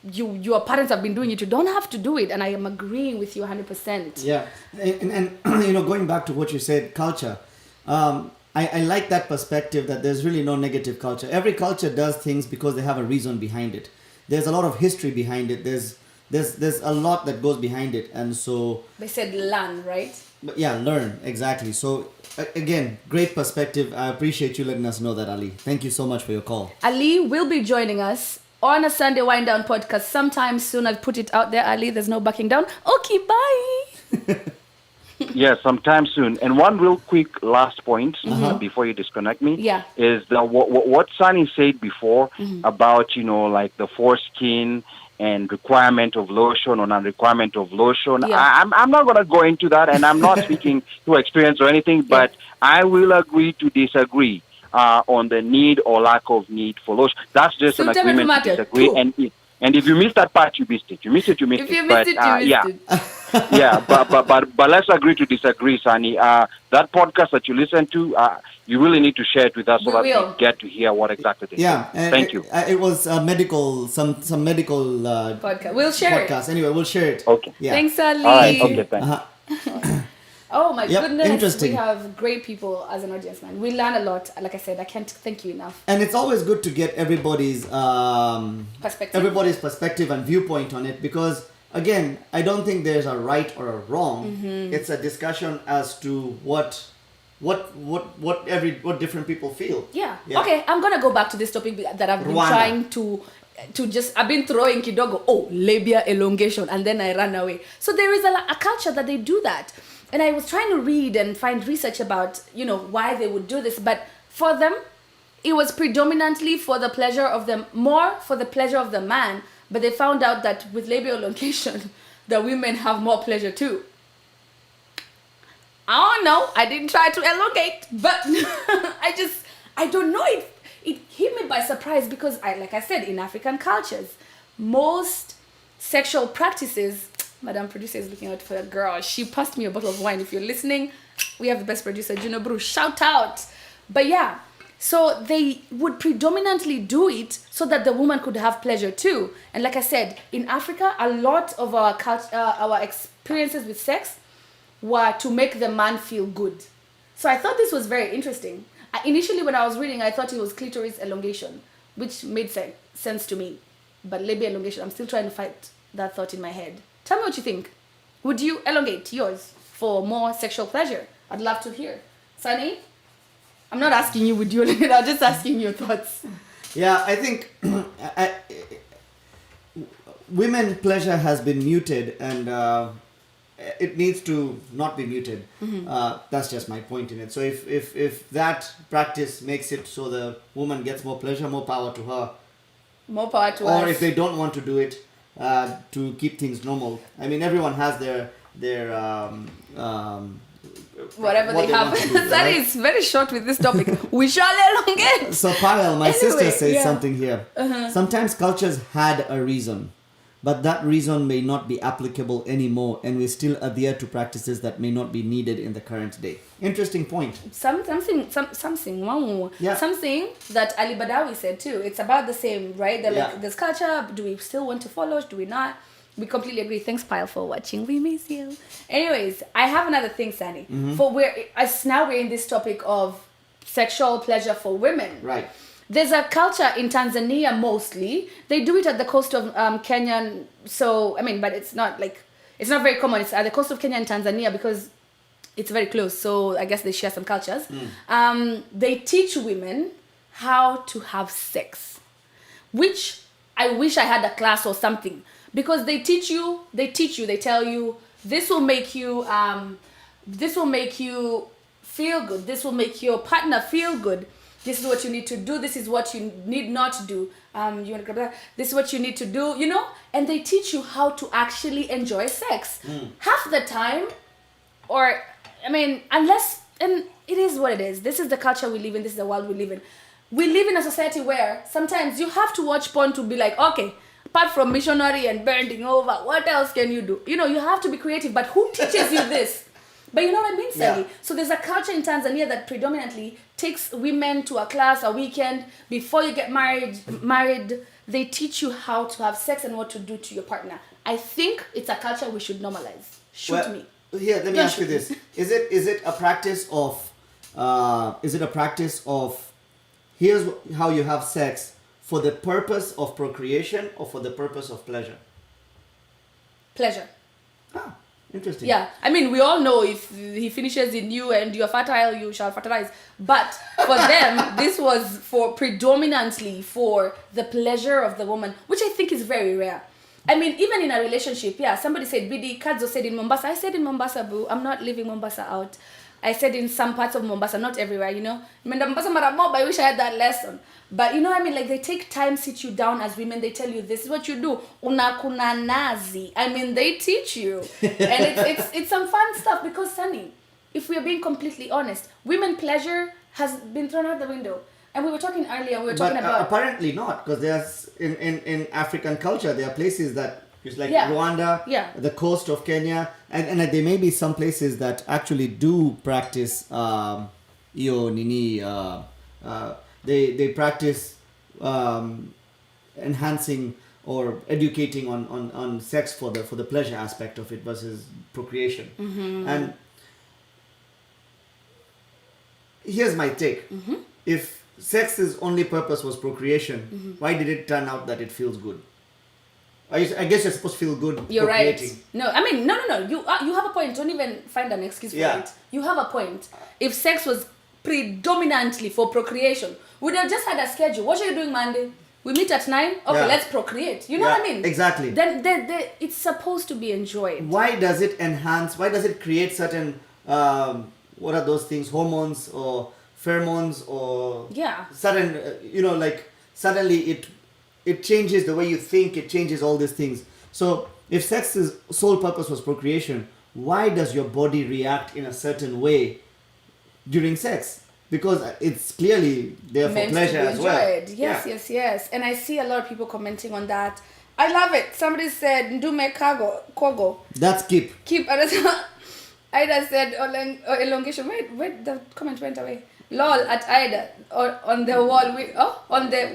your parents have been doing it, you don't have to do it. And I am agreeing with you 100%. Yeah. And going back to what you said, culture, I like that perspective that there's really no negative culture. Every culture does things because they have a reason behind it. There's a lot of history behind it. There's a lot that goes behind it. And so they said learn, right? But yeah, learn, exactly. So again, great perspective. I appreciate you letting us know that, Ali. Thank you so much for your call. Ali will be joining us on a Sunday Wind Down podcast sometime soon. I'll put it out there, Ali. There's no backing down. Okay, bye. Yeah, sometime soon. And one real quick last point before you disconnect me is that what Sunny said before about, like the foreskin and requirement of lotion or non-requirement of lotion. Yeah. I'm not going to go into that, and I'm not speaking to experience or anything, but I will agree to disagree on the need or lack of need for lotion. That's just an agreement to disagree. And if you missed that part, you missed it. You missed it. If you missed it, you missed it. Yeah, but let's agree to disagree, Sunny. That podcast that you listen to, you really need to share it with us so that we get to hear what exactly it is. Yeah, thank you. It was medical, some medical podcast. We'll share it. Anyway, we'll share it. Okay. Yeah. Thanks, Ali. All right. Okay. Thanks. Oh my goodness, interesting. We have great people as an audience, man. We learn a lot. Like I said, I can't thank you enough. And it's always good to get everybody's perspective and viewpoint on it, because again, I don't think there's a right or a wrong. Mm-hmm. It's a discussion as to what different people feel. Yeah. Okay, I'm gonna go back to this topic that I've been trying to just, I've been throwing kidogo, labia elongation, and then I ran away. So there is a culture that they do that. And I was trying to read and find research about, why they would do this. But for them, it was predominantly for the pleasure of them, more for the pleasure of the man. But they found out that with labia elongation, the women have more pleasure too. I don't know. I didn't try to elongate, but I don't know. It hit me by surprise because, like I said, in African cultures, most sexual practices... Madam Producer is looking out for a girl. She passed me a bottle of wine. If you're listening, we have the best producer, Juno Bru. Shout out. But yeah, so they would predominantly do it so that the woman could have pleasure too. And like I said, in Africa, a lot of our our experiences with sex were to make the man feel good. So I thought this was very interesting. Initially, when I was reading, I thought it was clitoris elongation, which made sense to me. But labia elongation, I'm still trying to fight that thought in my head. Tell me what you think. Would you elongate yours for more sexual pleasure? I'd love to hear. Sunny? I'm not asking you would you elongate, I'm just asking your thoughts. Yeah, I think women pleasure has been muted, and it needs to not be muted. Mm-hmm. That's just my point in it. So if that practice makes it so the woman gets more pleasure, more power to her. More power to us. Or if they don't want to do it, to keep things normal. I mean, everyone has their whatever they have. That is very short with this topic. We shall elongate. So Payal, my sister says something here. Sometimes cultures had a reason, but that reason may not be applicable anymore, and we still adhere to practices that may not be needed in the current day. Interesting point. Something. Wow. Yeah. Something that Ali Badawi said too. It's about the same, right? Like this culture. Do we still want to follow? Do we not? We completely agree. Thanks, Pyle, for watching. We miss you. Anyways, I have another thing, Sani. Mm-hmm. Now we're in this topic of sexual pleasure for women. Right. There's a culture in Tanzania mostly. They do it at the coast of Kenya. So, but it's not very common. It's at the coast of Kenya and Tanzania because it's very close. So I guess they share some cultures. They teach women how to have sex, which I wish I had a class or something, because they tell you this will make you feel good. This will make your partner feel good. This is what you need to do. This is what you need not to do. This is what you need to do, And they teach you how to actually enjoy sex. Half the time, unless, and it is what it is. This is the culture we live in. This is the world we live in. We live in a society where sometimes you have to watch porn to be like, okay, apart from missionary and bending over, what else can you do? You have to be creative, but who teaches you this? But you know what I mean, Sally? Yeah. So there's a culture in Tanzania that predominantly takes women to a class, a weekend. Before you get married, they teach you how to have sex and what to do to your partner. I think it's a culture we should normalize. Me. Here, let me ask you this. Is it a practice of here's how you have sex for the purpose of procreation or for the purpose of pleasure? Pleasure. Interesting. Yeah, I mean, we all know if he finishes in you and you're fertile, you shall fertilize. But for them, this was predominantly for the pleasure of the woman, which I think is very rare. I mean, even in a relationship, somebody said, Bidi, Kadzo said in Mombasa. I said in Mombasa, boo, I'm not leaving Mombasa out. I said in some parts of Mombasa, not everywhere, you know. I wish I had that lesson. But you know what I mean? Like, they take time, sit you down as women. They tell you, this is what you do. Unakuna nazi. I mean, they teach you. And it's some fun stuff because, Sunny, if we're being completely honest, women pleasure has been thrown out the window. And we were talking earlier, talking about... apparently not, because there's, in African culture, there are places that, it's like Rwanda, the coast of Kenya, and there may be some places that actually do practice, they practice enhancing or educating on sex for the pleasure aspect of it versus procreation. Mm-hmm. And here's my take. Mm-hmm. If sex's only purpose was procreation, why did it turn out that it feels good? I guess you're supposed to feel good. You're procreating. right. No, I mean, no. You have a point. Don't even find an excuse for it. You have a point. If sex was predominantly for procreation, we'd have just had a schedule. What are you doing Monday? We meet at 9. Okay, let's procreate. You know what I mean? Exactly. Then it's supposed to be enjoyed. Why does it enhance? Why does it create certain what are those things? Hormones or pheromones or certain suddenly it changes the way you think. It changes all these things. So if sex's sole purpose was procreation, why does your body react in a certain way during sex? Because it's clearly there for pleasure as well. Yes. And I see a lot of people commenting on that. I love it. Somebody said, Ndume Kogo. That's keep. Ida said, elongation. Wait, the comment went away. Lol at Ida. On the wall,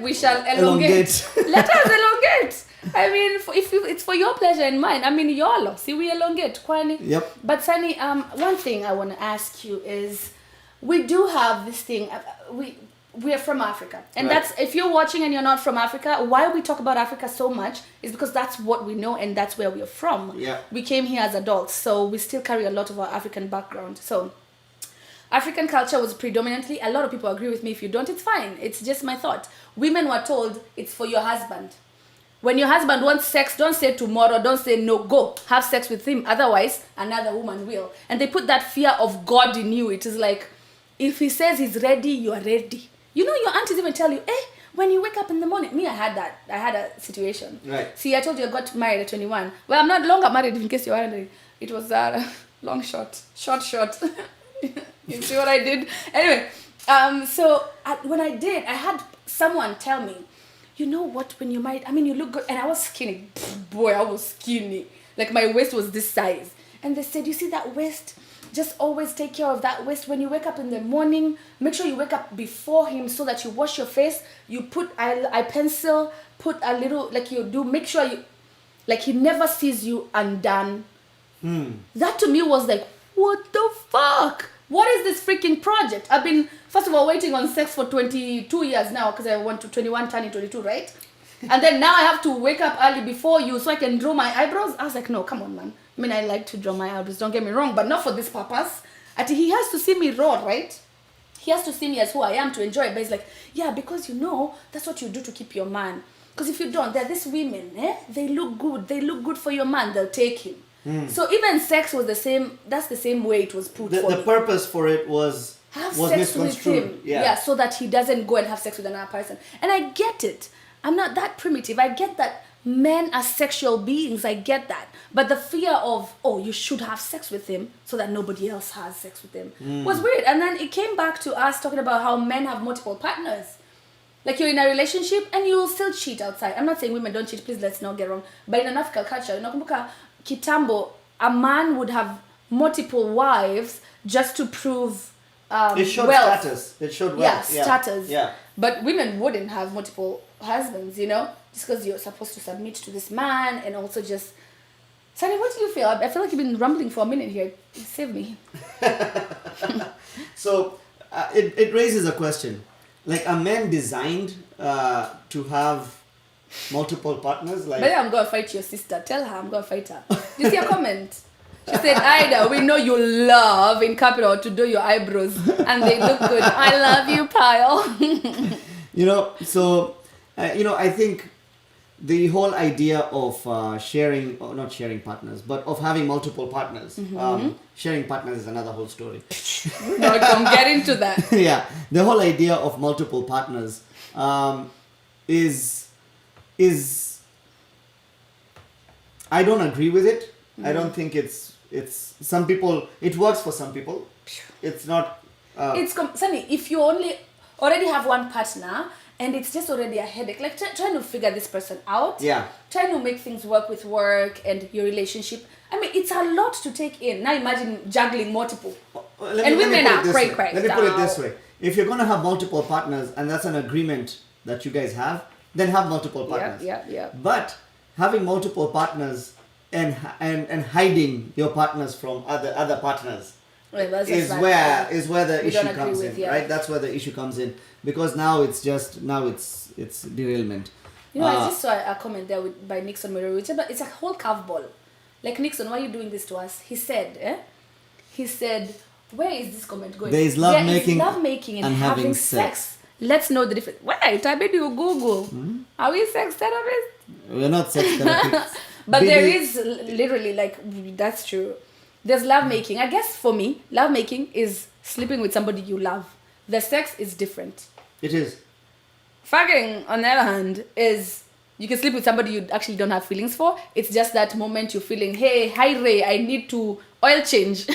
we shall elongate. Let us elongate. I mean, it's for your pleasure and mine. I mean, y'all, see, we elongate. Kwani. Yep. But Sunny, one thing I want to ask you is, we do have this thing. We are from Africa, and that's, if you're watching and you're not from Africa, why we talk about Africa so much is because that's what we know and that's where we are from. Yeah. We came here as adults, so we still carry a lot of our African background. So African culture was predominantly, a lot of people agree with me. If you don't, it's fine. It's just my thought. Women were told it's for your husband. When your husband wants sex, don't say tomorrow, don't say no, go have sex with him. Otherwise, another woman will. And they put that fear of God in you. It is like, if he says he's ready, you are ready. You know, your aunties even tell you, when you wake up in the morning. Me, I had that. I had a situation. Right. See, I told you I got married at 21. Well, I'm not longer married, in case you're wondering. It was a long shot. Short. You see what I did? Anyway, when I did, I had someone tell me, you know what, when you're married, I mean, you look good. And I was skinny. Boy, I was skinny. Like, my waist was this size. And they said, you see that waist? Just always take care of that waist. When you wake up in the morning, make sure you wake up before him so that you wash your face. You put eye pencil, put a little, like you do, make sure he never sees you undone. That to me was like, what the fuck? What is this freaking project? I've been, first of all, waiting on sex for 22 years now because I went to 21, turning 22, right? And then now I have to wake up early before you so I can draw my eyebrows. I was like, no, come on, man. I mean, I like to draw my eyebrows, don't get me wrong, but not for this purpose. He has to see me raw, right? He has to see me as who I am to enjoy it. But he's like, yeah, because you know, that's what you do to keep your man. Because if you don't, there are these women, they look good. They look good for your man. They'll take him. So even sex was the same. That's the same way it was put for the purpose for it was misconstrued. With him. Yeah, so that he doesn't go and have sex with another person. And I get it. I'm not that primitive. I get that men are sexual beings. I get that. But the fear of, you should have sex with him so that nobody else has sex with him was weird. And then it came back to us talking about how men have multiple partners. Like, you're in a relationship and you will still cheat outside. I'm not saying women don't cheat. Please, let's not get wrong. But in an African culture, nakumbuka kitambo, a man would have multiple wives just to prove it showed wealth. status. It showed wealth. Status. Yeah. But women wouldn't have multiple husbands, you know, just because you're supposed to submit to this man and also just. Sunny, what do you feel? I feel like you've been rumbling for a minute here. Save me. So it raises a question. Like, are men designed to have multiple partners? Like, but I'm going to fight your sister. Tell her I'm going to fight her. You see a comment? She said, Ida, we know you love in capital to do your eyebrows and they look good. I love you, Pyle. So, I think the whole idea of sharing, or not sharing partners, but of having multiple partners. Sharing partners is another whole story. No, don't get into that. Yeah, the whole idea of multiple partners is I don't agree with it. I don't think it's some people, it works for some people. It's not. Sunny, if you already have one partner and it's just already a headache, like trying to figure this person out. Yeah. Trying to make things work with work and your relationship. I mean, it's a lot to take in. Now imagine juggling multiple. Women are cray. Let me put it this way. If you're going to have multiple partners and that's an agreement that you guys have, then have multiple partners. Yeah. But having multiple partners and hiding your partners from other partners is where the issue comes in, right? That's where the issue comes in, because now it's derailment. I just saw a comment there by Nixon Murray, but it's a whole curveball. Like, Nixon, why are you doing this to us? He said, where is this comment going? There is lovemaking and having sex. Let's know the difference. Wait, I bet you Google. Are we sex therapists? We're not sex therapists. But there is literally, like, that's true. There's lovemaking. I guess for me, lovemaking is sleeping with somebody you love. The sex is different. It is. Fucking, on the other hand, is you can sleep with somebody you actually don't have feelings for. It's just that moment you're feeling, hey, hi Ray, I need to oil change.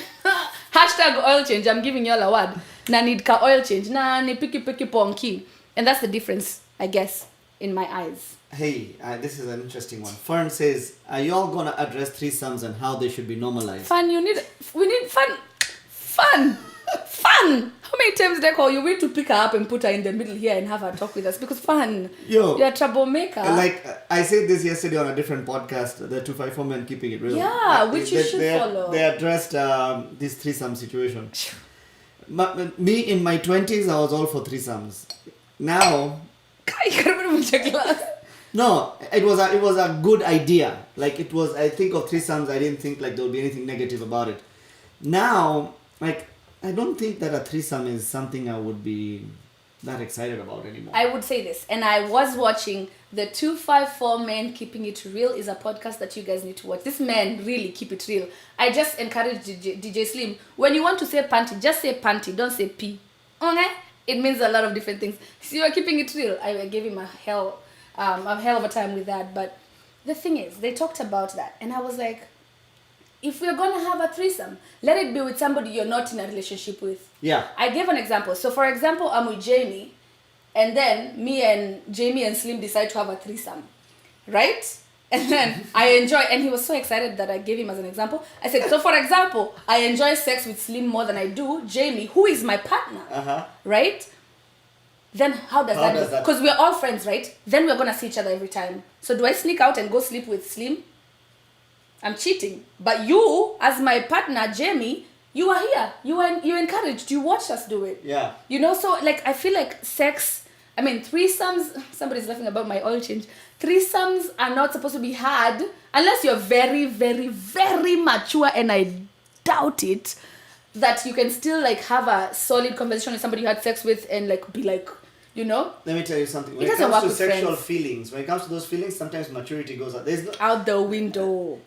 Hashtag oil change. I'm giving y'all a word. Na need ka oil change. Na ni piki ponki. And that's the difference, I guess, in my eyes. Hey, this is an interesting one. Fern says, are you all going to address threesomes and how they should be normalized? We need fun. Fun. How many times did I call you? We need to pick her up and put her in the middle here and have her talk with us, because fun. You're a troublemaker. Like, I said this yesterday on a different podcast, the 254 Men Keeping It Real. Yeah, which you should follow. They addressed this threesome situation. Me in my 20s, I was all for threesomes. Now... No, it was a good idea. Like, it was, I think of threesomes, I didn't think like there would be anything negative about it. Now, like, I don't think that a threesome is something I would be that excited about anymore. I would say this, and I was watching the 254 Men Keeping It Real is a podcast that you guys need to watch. This men really keep it real. I just encourage DJ Slim, when you want to say panty, just say panty, don't say pee. Okay? It means a lot of different things. So you are keeping it real. I gave him a hell of a time with that. But the thing is, they talked about that, and I was like, if we're gonna have a threesome, let it be with somebody you're not in a relationship with. Yeah. I gave an example. So for example, I'm with Jamie, and then me and Jamie and Slim decide to have a threesome, right? And then I enjoy, and he was so excited that I gave him as an example. I said, so for example, I enjoy sex with Slim more than I do Jamie, who is my partner, right? Then how does that go? Because we're all friends, right? Then we're gonna see each other every time. So do I sneak out and go sleep with Slim? I'm cheating. But you, as my partner, Jamie, you are here. You're encouraged. You watch us do it. Yeah. You know, so like I feel like sex, I mean, threesomes, somebody's laughing about my oil change. Threesomes are not supposed to be had unless you're very, very, very mature, and I doubt it, that you can still like have a solid conversation with somebody you had sex with and like be like, you know. Let me tell you something. When it comes to sexual feelings, when it comes to those feelings, sometimes maturity goes out. Out the window.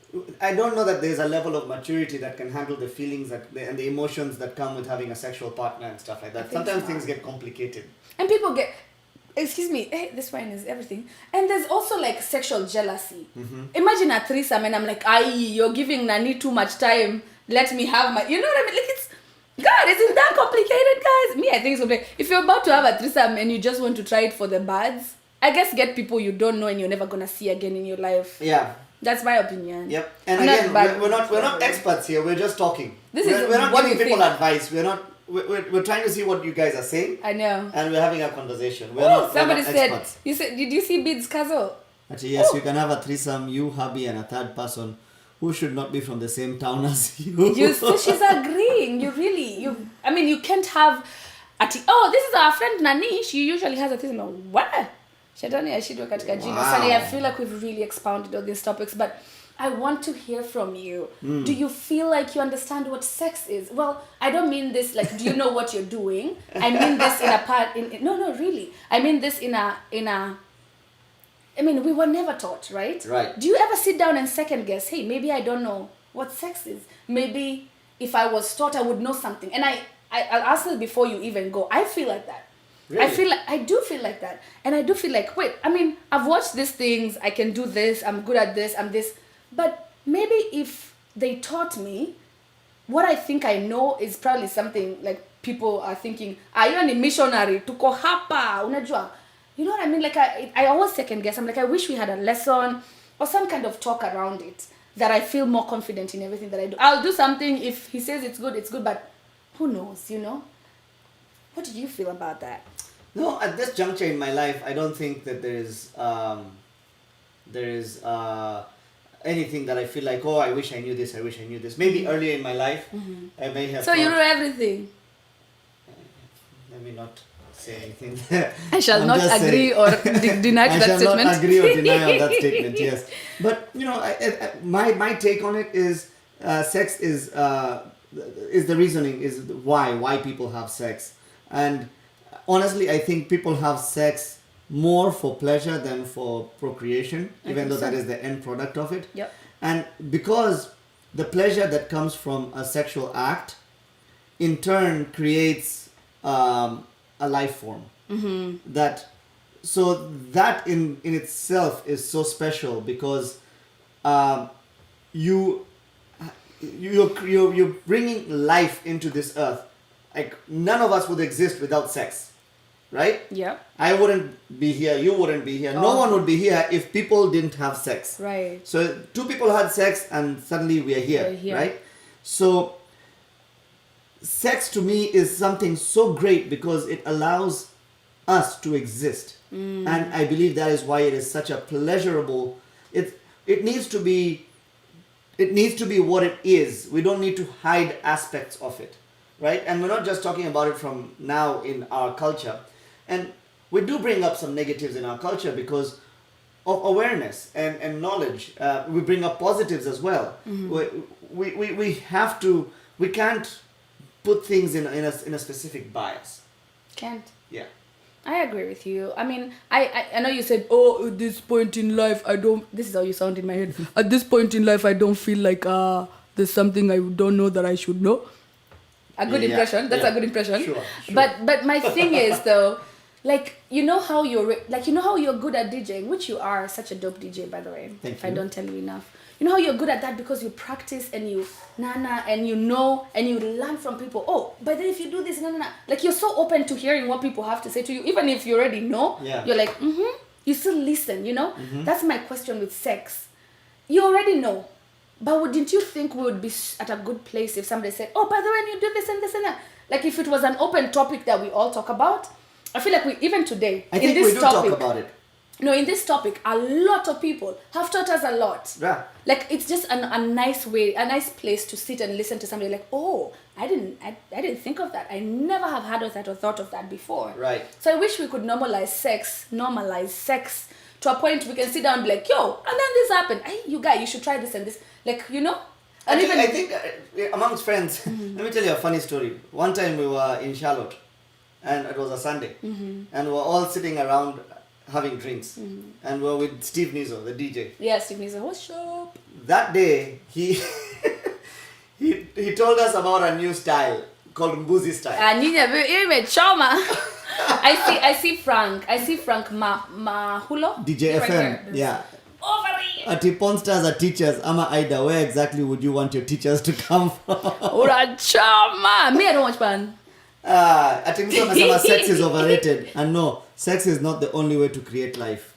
I don't know that there's a level of maturity that can handle the feelings and the emotions that come with having a sexual partner and stuff like that. Sometimes things get complicated. And people get, excuse me, hey, this wine is everything. And there's also like sexual jealousy. Mm-hmm. Imagine a threesome and I'm like, you're giving Nani too much time. Let me have my, you know what I mean? Like God, isn't that complicated, guys? Me, I think it's complicated. If you're about to have a threesome and you just want to try it for the birds, I guess get people you don't know and you're never gonna see again in your life. Yeah. That's my opinion. Yep. And again, we're not experts here. We're just talking. We're not giving people advice. We're trying to see what you guys are saying. I know. And we're having a conversation. Somebody said, did you see Bid's Kazo? Actually, yes, you can have a threesome, you, hubby, and a third person who should not be from the same town as you. So she's agreeing. You can't have this is our friend Nani. She usually has a threesome. What? Shetani ashidwa katika jina. Sunny, I feel like we've really expounded on these topics, but I want to hear from you. Do you feel like you understand what sex is? Well, I don't mean this like, do you know what you're doing? I mean this no, really. I mean this I mean, we were never taught, right? Right. Do you ever sit down and second guess, hey, maybe I don't know what sex is? Maybe if I was taught, I would know something. And I'll ask this before you even go. I feel like that. Really? I do feel like that. And I do feel like, wait, I mean, I've watched these things. I can do this. I'm good at this. I'm this. But maybe if they taught me, what I think I know is probably something like people are thinking, you're a missionary, tuko hapa, unajua. You know what I mean? Like I always second guess. I'm like, I wish we had a lesson or some kind of talk around it that I feel more confident in everything that I do. I'll do something if he says it's good, but who knows, you know? What do you feel about that? No, at this juncture in my life, I don't think that there is anything that I feel like, I wish I knew this, I wish I knew this. Maybe earlier in my life, I may have So you know everything? Let me not say anything. I shall not agree or deny that statement. I shall not agree or deny on that statement, yes. But, you know, my take on it is sex is the reasoning, is why people have sex. And honestly, I think people have sex more for pleasure than for procreation, even though that is the end product of it. Yep. And because the pleasure that comes from a sexual act in turn creates a life form. So that in itself is so special because you're bringing life into this earth. Like none of us would exist without sex, right? Yeah. I wouldn't be here. You wouldn't be here. No one would be here if people didn't have sex. Right. So two people had sex and suddenly we are here, right? So sex to me is something so great because it allows us to exist. And I believe that is why it is such a pleasurable, it needs to be what it is. We don't need to hide aspects of it, right? And we're not just talking about it from now in our culture. And we do bring up some negatives in our culture because of awareness and knowledge. We bring up positives as well. We can't put things in a specific bias. Can't. Yeah. I agree with you. I mean, I know you said, at this point in life, this is how you sound in my head. At this point in life, I don't feel like there's something I don't know that I should know. A good impression. That's a good impression. Sure. But my thing is though, like, you know how you're good at DJing, which you are such a dope DJ, by the way. Thank you. I don't tell you enough. You know how you're good at that because you practice and you and you know and you learn from people. But then if you do this, like you're so open to hearing what people have to say to you, even if you already know. Yeah. You're like, you still listen. You know. That's my question with sex. You already know, but wouldn't you think we would be at a good place if somebody said, by the way, you do this and this and that? Like if it was an open topic that we all talk about. I feel like even today I think we do talk about it. No, in this topic, a lot of people have taught us a lot. Yeah. Like it's just a nice way, a nice place to sit and listen to somebody like, I didn't think of that. I never have had of that or thought of that before. Right. So I wish we could normalize sex to a point we can sit down and be like, and then this happened. Hey, you guys, you should try this and this. Like, you know? And I think amongst friends, let me tell you a funny story. One time we were in Charlotte and it was a Sunday and we were all sitting around having drinks and we were with Steve Nizo, the DJ. Yeah, Steve Nizo, what's up? That day he told us about a new style called Mbuzi style. I see Frank Mahulo. DJ FM, yeah. Ati porn stars are teachers. Ama Aida, where exactly would you want your teachers to come from? Urachama. Me, I don't watch porn. I think sex is overrated. And no, sex is not the only way to create life.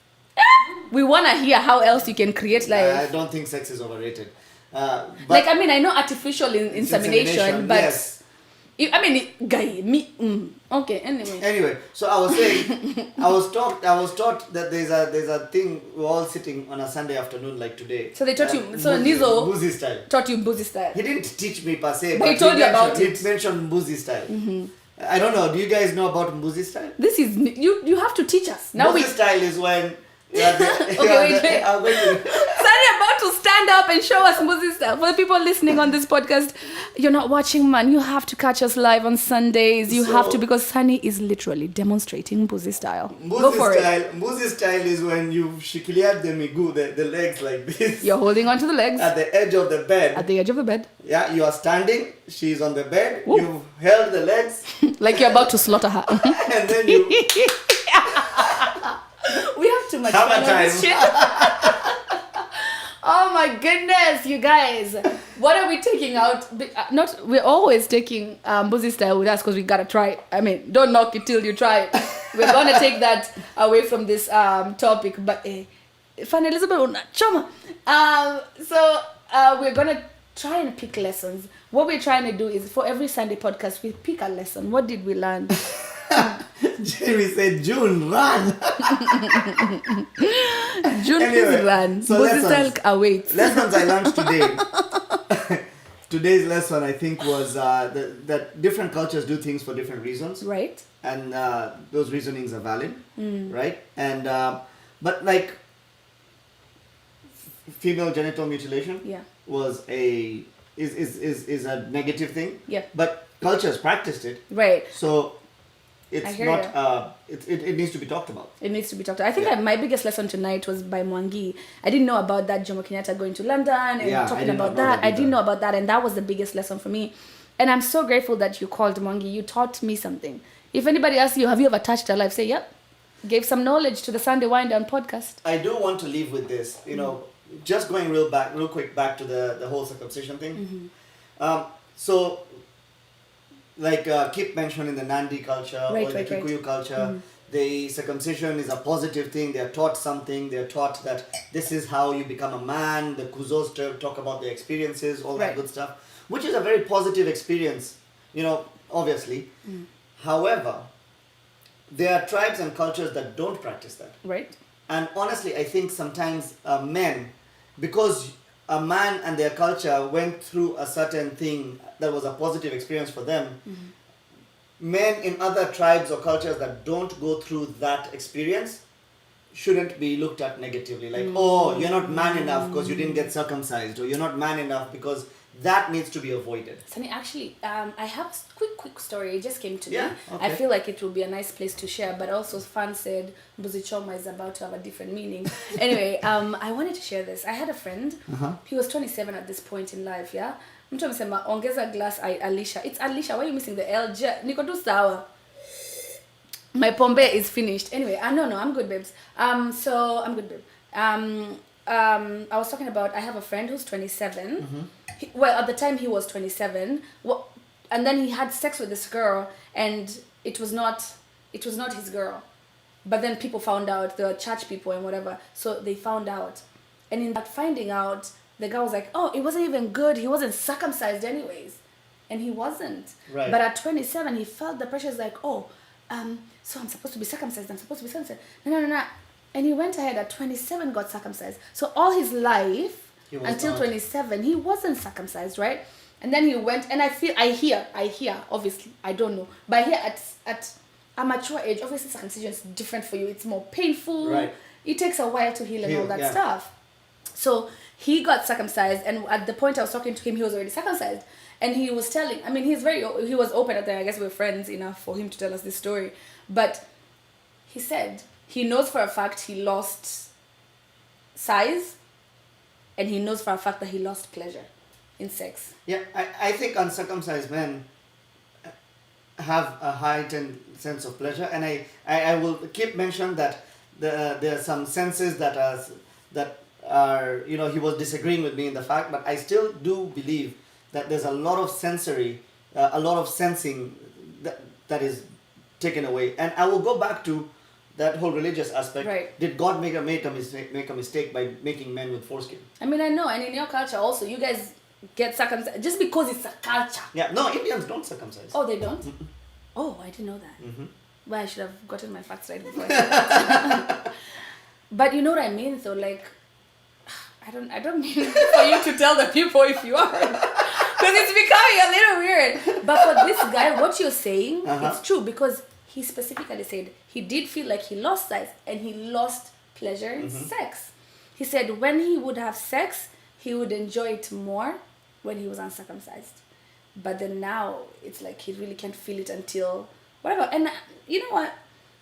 We want to hear how else you can create life. I don't think sex is overrated. But like, I mean, I know artificial insemination, but yes. Okay, anyway, so I was saying, I was taught that there's a thing, we're all sitting on a Sunday afternoon like today. So they taught you, so Nizo Mbuzi style. Taught you Mbuzi style. He didn't teach me per se, but he told you about it. He mentioned Mbuzi style. I don't know, do you guys know about Mbuzi style? This is, you have to teach us. Now Mbuzi style is when Wait. Sunny about to stand up and show us Mbuzi style. For the people listening on this podcast, you're not watching, man. You have to catch us live on Sundays. You have to, because Sunny is literally demonstrating Mbuzi style. Go for it. Mbuzi style is when you shikilia the migu, the legs like this. You're holding onto the legs. At the edge of the bed. At the edge of the bed. Yeah, you are standing. She's on the bed. Ooh. You've held the legs. Like you're about to slaughter her. And then you... We have too much fun on this shit. Oh my goodness, you guys. What are we taking out? We're always taking Mbuzi style with us because we gotta try it. I mean, don't knock it till you try it. We're gonna take that away from this topic. But Fan Elizabeth unachoma. So we're gonna try and pick lessons. What we're trying to do is, for every Sunday podcast, we pick a lesson. What did we learn? Jamie said, June, run. June, please run. So lessons I learned today. Today's lesson, I think, was that different cultures do things for different reasons. Right. And those reasonings are valid. Right. And, but like, female genital mutilation was is a negative thing. Yeah. But cultures practiced it. Right. So it's not it needs to be talked about. It needs to be talked about. I think my biggest lesson tonight was by Mwangi. I didn't know about that, Jomo Kenyatta going to London and talking about that. I didn't know about that, and that was the biggest lesson for me. And I'm so grateful that you called, Mwangi. You taught me something. If anybody asks you, have you ever touched a life? Say, yep. Gave some knowledge to the Sunday Wind Down podcast. I do want to leave with this, just going real quick back to the whole circumcision thing. So, like Kip mentioned, in the Nandi culture or the Kikuyu culture, the circumcision is a positive thing. They are taught something. They are taught that this is how you become a man. The Kuzos talk about their experiences, all that good stuff, which is a very positive experience, obviously. However, there are tribes and cultures that don't practice that. Right. And honestly, I think sometimes men, because a man and their culture went through a certain thing that was a positive experience for them, men in other tribes or cultures that don't go through that experience shouldn't be looked at negatively. Like, oh, you're not man enough because you didn't get circumcised, or you're not man enough because that needs to be avoided. Sunny, actually, I have a quick story. It just came to me. Okay. I feel like it will be a nice place to share, but also Fan said Mbuzi Choma is about to have a different meaning. Anyway, I wanted to share this. I had a friend. He was 27 at this point in life, yeah? Mtu amesema ongeza glass Alicia. It's Alicia. Why are you missing the L? Niko tu sawa. My pombe is finished. Anyway, no, I'm good, babes. So I'm good, babe. I was talking about, I have a friend who's 27. Well, at the time he was 27. And then he had sex with this girl, and it was not his girl. But then people found out, the church people and whatever. So they found out, and in that finding out, the guy was like, "Oh, it wasn't even good. He wasn't circumcised anyways," and he wasn't. Right. But at 27, he felt the pressure. Is like, "Oh, so I'm supposed to be circumcised. I'm supposed to be circumcised." No. And he went ahead at 27, got circumcised. So all his life until 27, he wasn't circumcised, right? And then he went, and I hear, obviously, I don't know, but here at a mature age, obviously circumcision is different for you. It's more painful. Right. It takes a while to heal and all that stuff. So he got circumcised, and at the point I was talking to him, he was already circumcised. And he was telling, I mean, he was open at that. I guess we were friends enough for him to tell us this story. But he said he knows for a fact he lost size, and he knows for a fact that he lost pleasure in sex. Yeah, I think uncircumcised men have a heightened sense of pleasure, and I will keep mentioning that there are some senses that are he was disagreeing with me in the fact, but I still do believe that there's a lot of sensory, a lot of sensing that is taken away. And I will go back to that whole religious aspect. Right. Did God make a mistake by making men with foreskin? I mean, I know, and in your culture also, you guys get circumcised just because it's a culture. Yeah, no, Indians don't circumcise. Oh, they don't? Mm-mm. Oh, I didn't know that. Well, I should have gotten my facts right before I said that. But you know what I mean, though, like, I don't mean for you to tell the people if you are. Because it's becoming a little weird. But for this guy, what you're saying, it's true, because he specifically said he did feel like he lost size and he lost pleasure in sex. He said when he would have sex, he would enjoy it more when he was uncircumcised. But then now, it's like he really can't feel it until whatever. And you know what?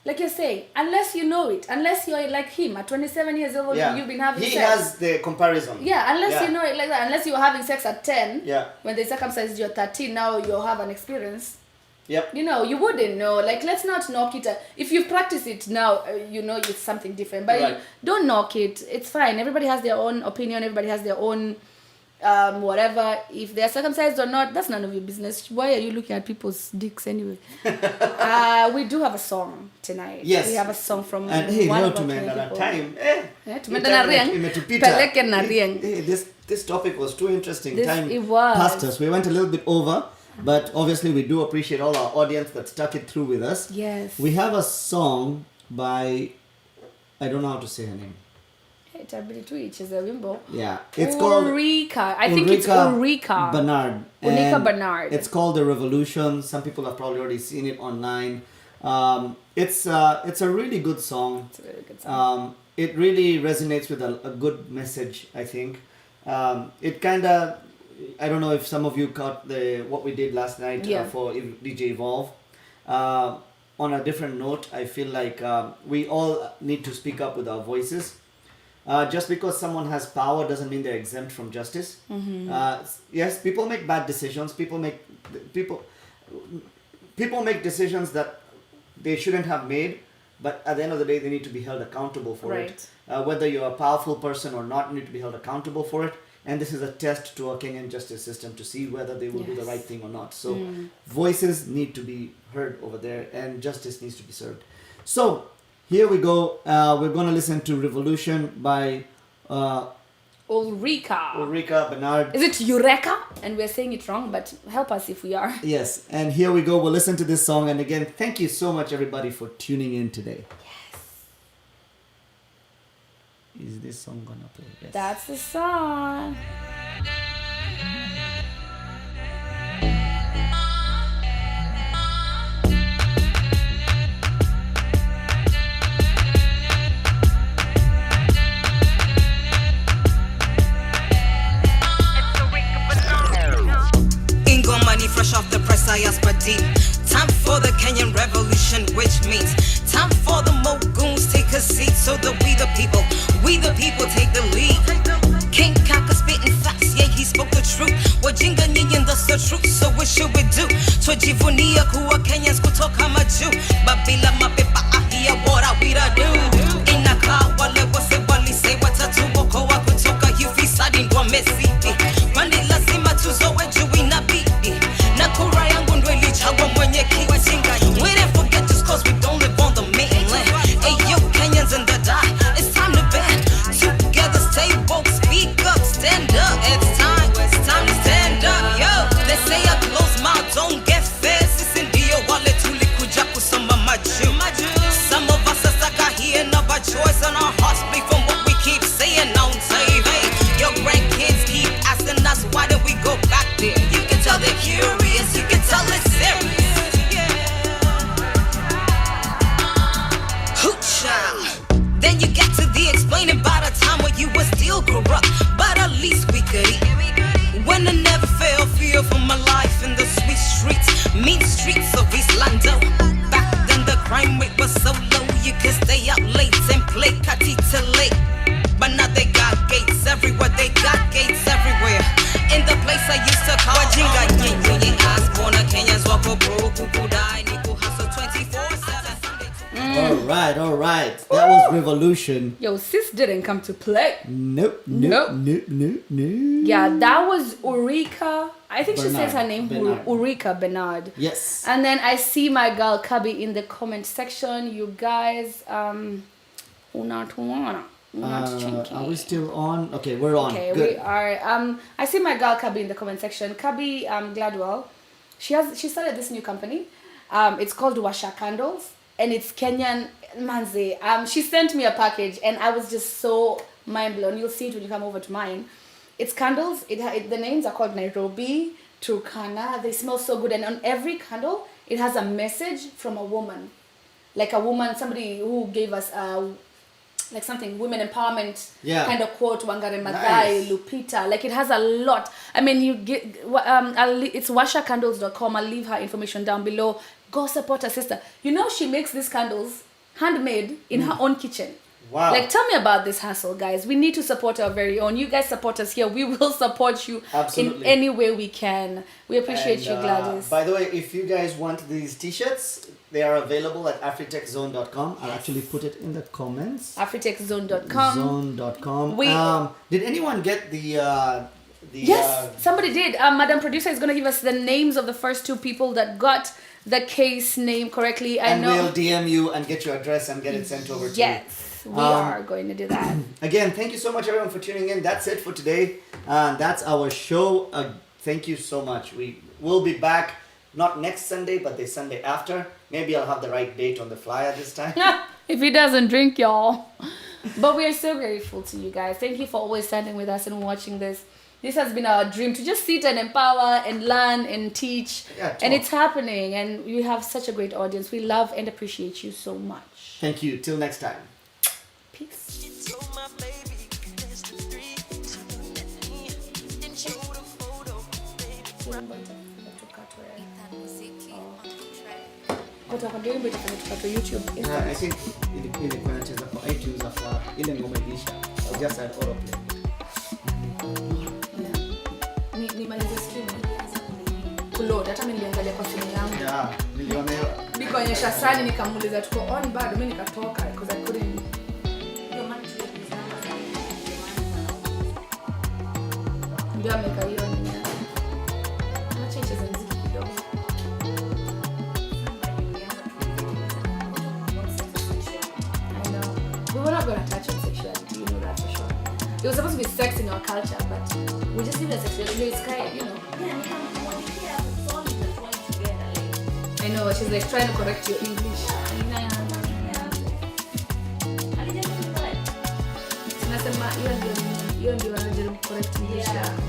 Like you're saying, unless you know it, unless you're like him at 27 years old, you've been having sex. He has the comparison. Yeah, unless you know it like that. Unless you were having sex at 10, when they circumcised you at 13, now you'll have an experience. Yep. You know, you wouldn't know. Like, let's not knock it. If you've practiced it now, you know it's something different. But you don't knock it. It's fine. Everybody has their own opinion. Everybody has their own whatever. If they're circumcised or not, that's none of your business. Why are you looking at people's dicks anyway? We do have a song tonight. Yes. We have a song from and hey, one no, of our tumeenda time. This topic was too interesting. It was. Past us. We went a little bit over, but obviously we do appreciate all our audience that stuck it through with us. Yes. We have a song by, I don't know how to say her name. Yeah, it's called Ulrika. I think it's Ulrika Bernard. Ulrika Bernard. It's called The Revolution. Some people have probably already seen it online. It's a really good song. It's a really good song. It really resonates with a good message, I think. It kind of, I don't know if some of you caught what we did last night for DJ Evolve. On a different note, I feel like we all need to speak up with our voices. Just because someone has power doesn't mean they're exempt from justice. Yes, people make bad decisions. People make decisions that they shouldn't have made. But at the end of the day, they need to be held accountable for it. Whether you're a powerful person or not, you need to be held accountable for it. And this is a test to our Kenyan justice system to see whether they will do the right thing or not. So voices need to be heard over there, and justice needs to be served. So here we go. We're going to listen to Revolution by Ulrika Bernard. Is it Eureka? And we're saying it wrong, but help us if we are. Yes, and here we go. We'll listen to this song. And again, thank you so much, everybody, for tuning in today. Yes. Is this song gonna play? Yes. That's the song. Fresh off the press, I ask but deep. Time for the Kenyan revolution, which means time for the Moguns take a seat so that we the people take the lead. King Kaka spitting facts, yeah, he spoke the truth. Wajinga nyinyi, that's the truth, so what should we do? Twajivunia kuwa Kenyans kutoka maju, babila mapepa ahia, what are we to do? Inaka wale wase walise watatu wako wa kutoka yufisadi ndo mesiti. Kwani lazima tuzoe juu inabii. Nakura yangu ndo ilichagua mwenye kiti. We didn't forget just cause we don't live on the mainland. Hey yo, Kenyans in the die, it's time to band together, stay woke, speak up, stand up. It's time to stand up, yo. They say a closed mouth don't get fed. Sisi ndio wale tulikuja kusoma maju. Some of us are stuck out here in our choice, and our hearts bleed from what we keep saying on TV. Your grandkids keep asking us why did we go back there. You can tell they're curious, you can tell it's serious. Then you get to the explaining about a time when you were still corrupt, but at least we could eat. When I never felt fear for my life in the sweet streets, mean streets of East London. Back then the crime rate was so low, you could stay up late and play katita late. But now they got gates everywhere, they got gates everywhere. In the place I used to call Wajinga Nyinyi, Asbona Kenyans walk broke, who died, Niku hustle 24/7. All right. That was Revolution. Yo, sis didn't come to play. Nope. Yeah, that was Ulrika. I think she says her name, Ulrika Bernard. Yes. And then I see my girl Kabi in the comment section. You guys, are we still on? Okay, we're on. Okay, good. We are. I see my girl Kabi in the comment section. Kabi Gladwell, she started this new company. It's called Washa Candles, and it's Kenyan manze. She sent me a package, and I was just so mind blown. You'll see it when you come over to mine. It's candles. The names are called Nairobi, Turkana. They smell so good, and on every candle, it has a message from a woman, like a woman, somebody who gave us like something women empowerment Yeah. kind of quote, Wangare Maathai, Nice. Lupita. Like it has a lot. I mean, you get it's washacandles.com. I'll leave her information down below. Go support her sister. You know, she makes these candles handmade in her own kitchen. Wow. Like, tell me about this hustle, guys. We need to support our very own. You guys support us here. We will support you Absolutely. in any way we can. We appreciate you, Gladys. By the way, if you guys want these t-shirts, they are available at afritechzone.com. I'll actually put it in the comments. afritechzone.com. Zone.com. Did anyone get the yes, somebody did. Madam Producer is going to give us the names of the first 2 people that got the case name correctly. I know. we'll DM you and get your address and get it sent over to you. Yes. We are going to do that. Again, thank you so much, everyone, for tuning in. That's it for today. That's our show. Thank you so much. We will be back, not next Sunday, but the Sunday after. Maybe I'll have the right date on the flyer this time. If he doesn't drink, y'all. But we are so grateful to you guys. Thank you for always standing with us and watching this. This has been our dream, to just sit and empower and learn and teach. And it's happening. And we have such a great audience. We love and appreciate you so much. Thank you. Till next time. Peace. YouTube. I think ilikuwa inacheza kwa iTunes afa ile ngoma ilisha. I just had autoplay. Nimalize stream. Kuload hata mimi niliangalia kwa simu yangu. Yeah, niliona hiyo. Nikaonyesha Sani nikamuuliza tuko on bado, mimi nikatoka because I couldn't. Ndio ameka hiyo nini. Acha icheze muziki kidogo. I know. We were not going to touch on sexuality, you know that for sure. It was supposed to be sex in our culture, but we just leave the sexuality. It's kind of, you know. I know, she's like trying to correct your English. Nasema hiyo ndio anajaribu correct English yako.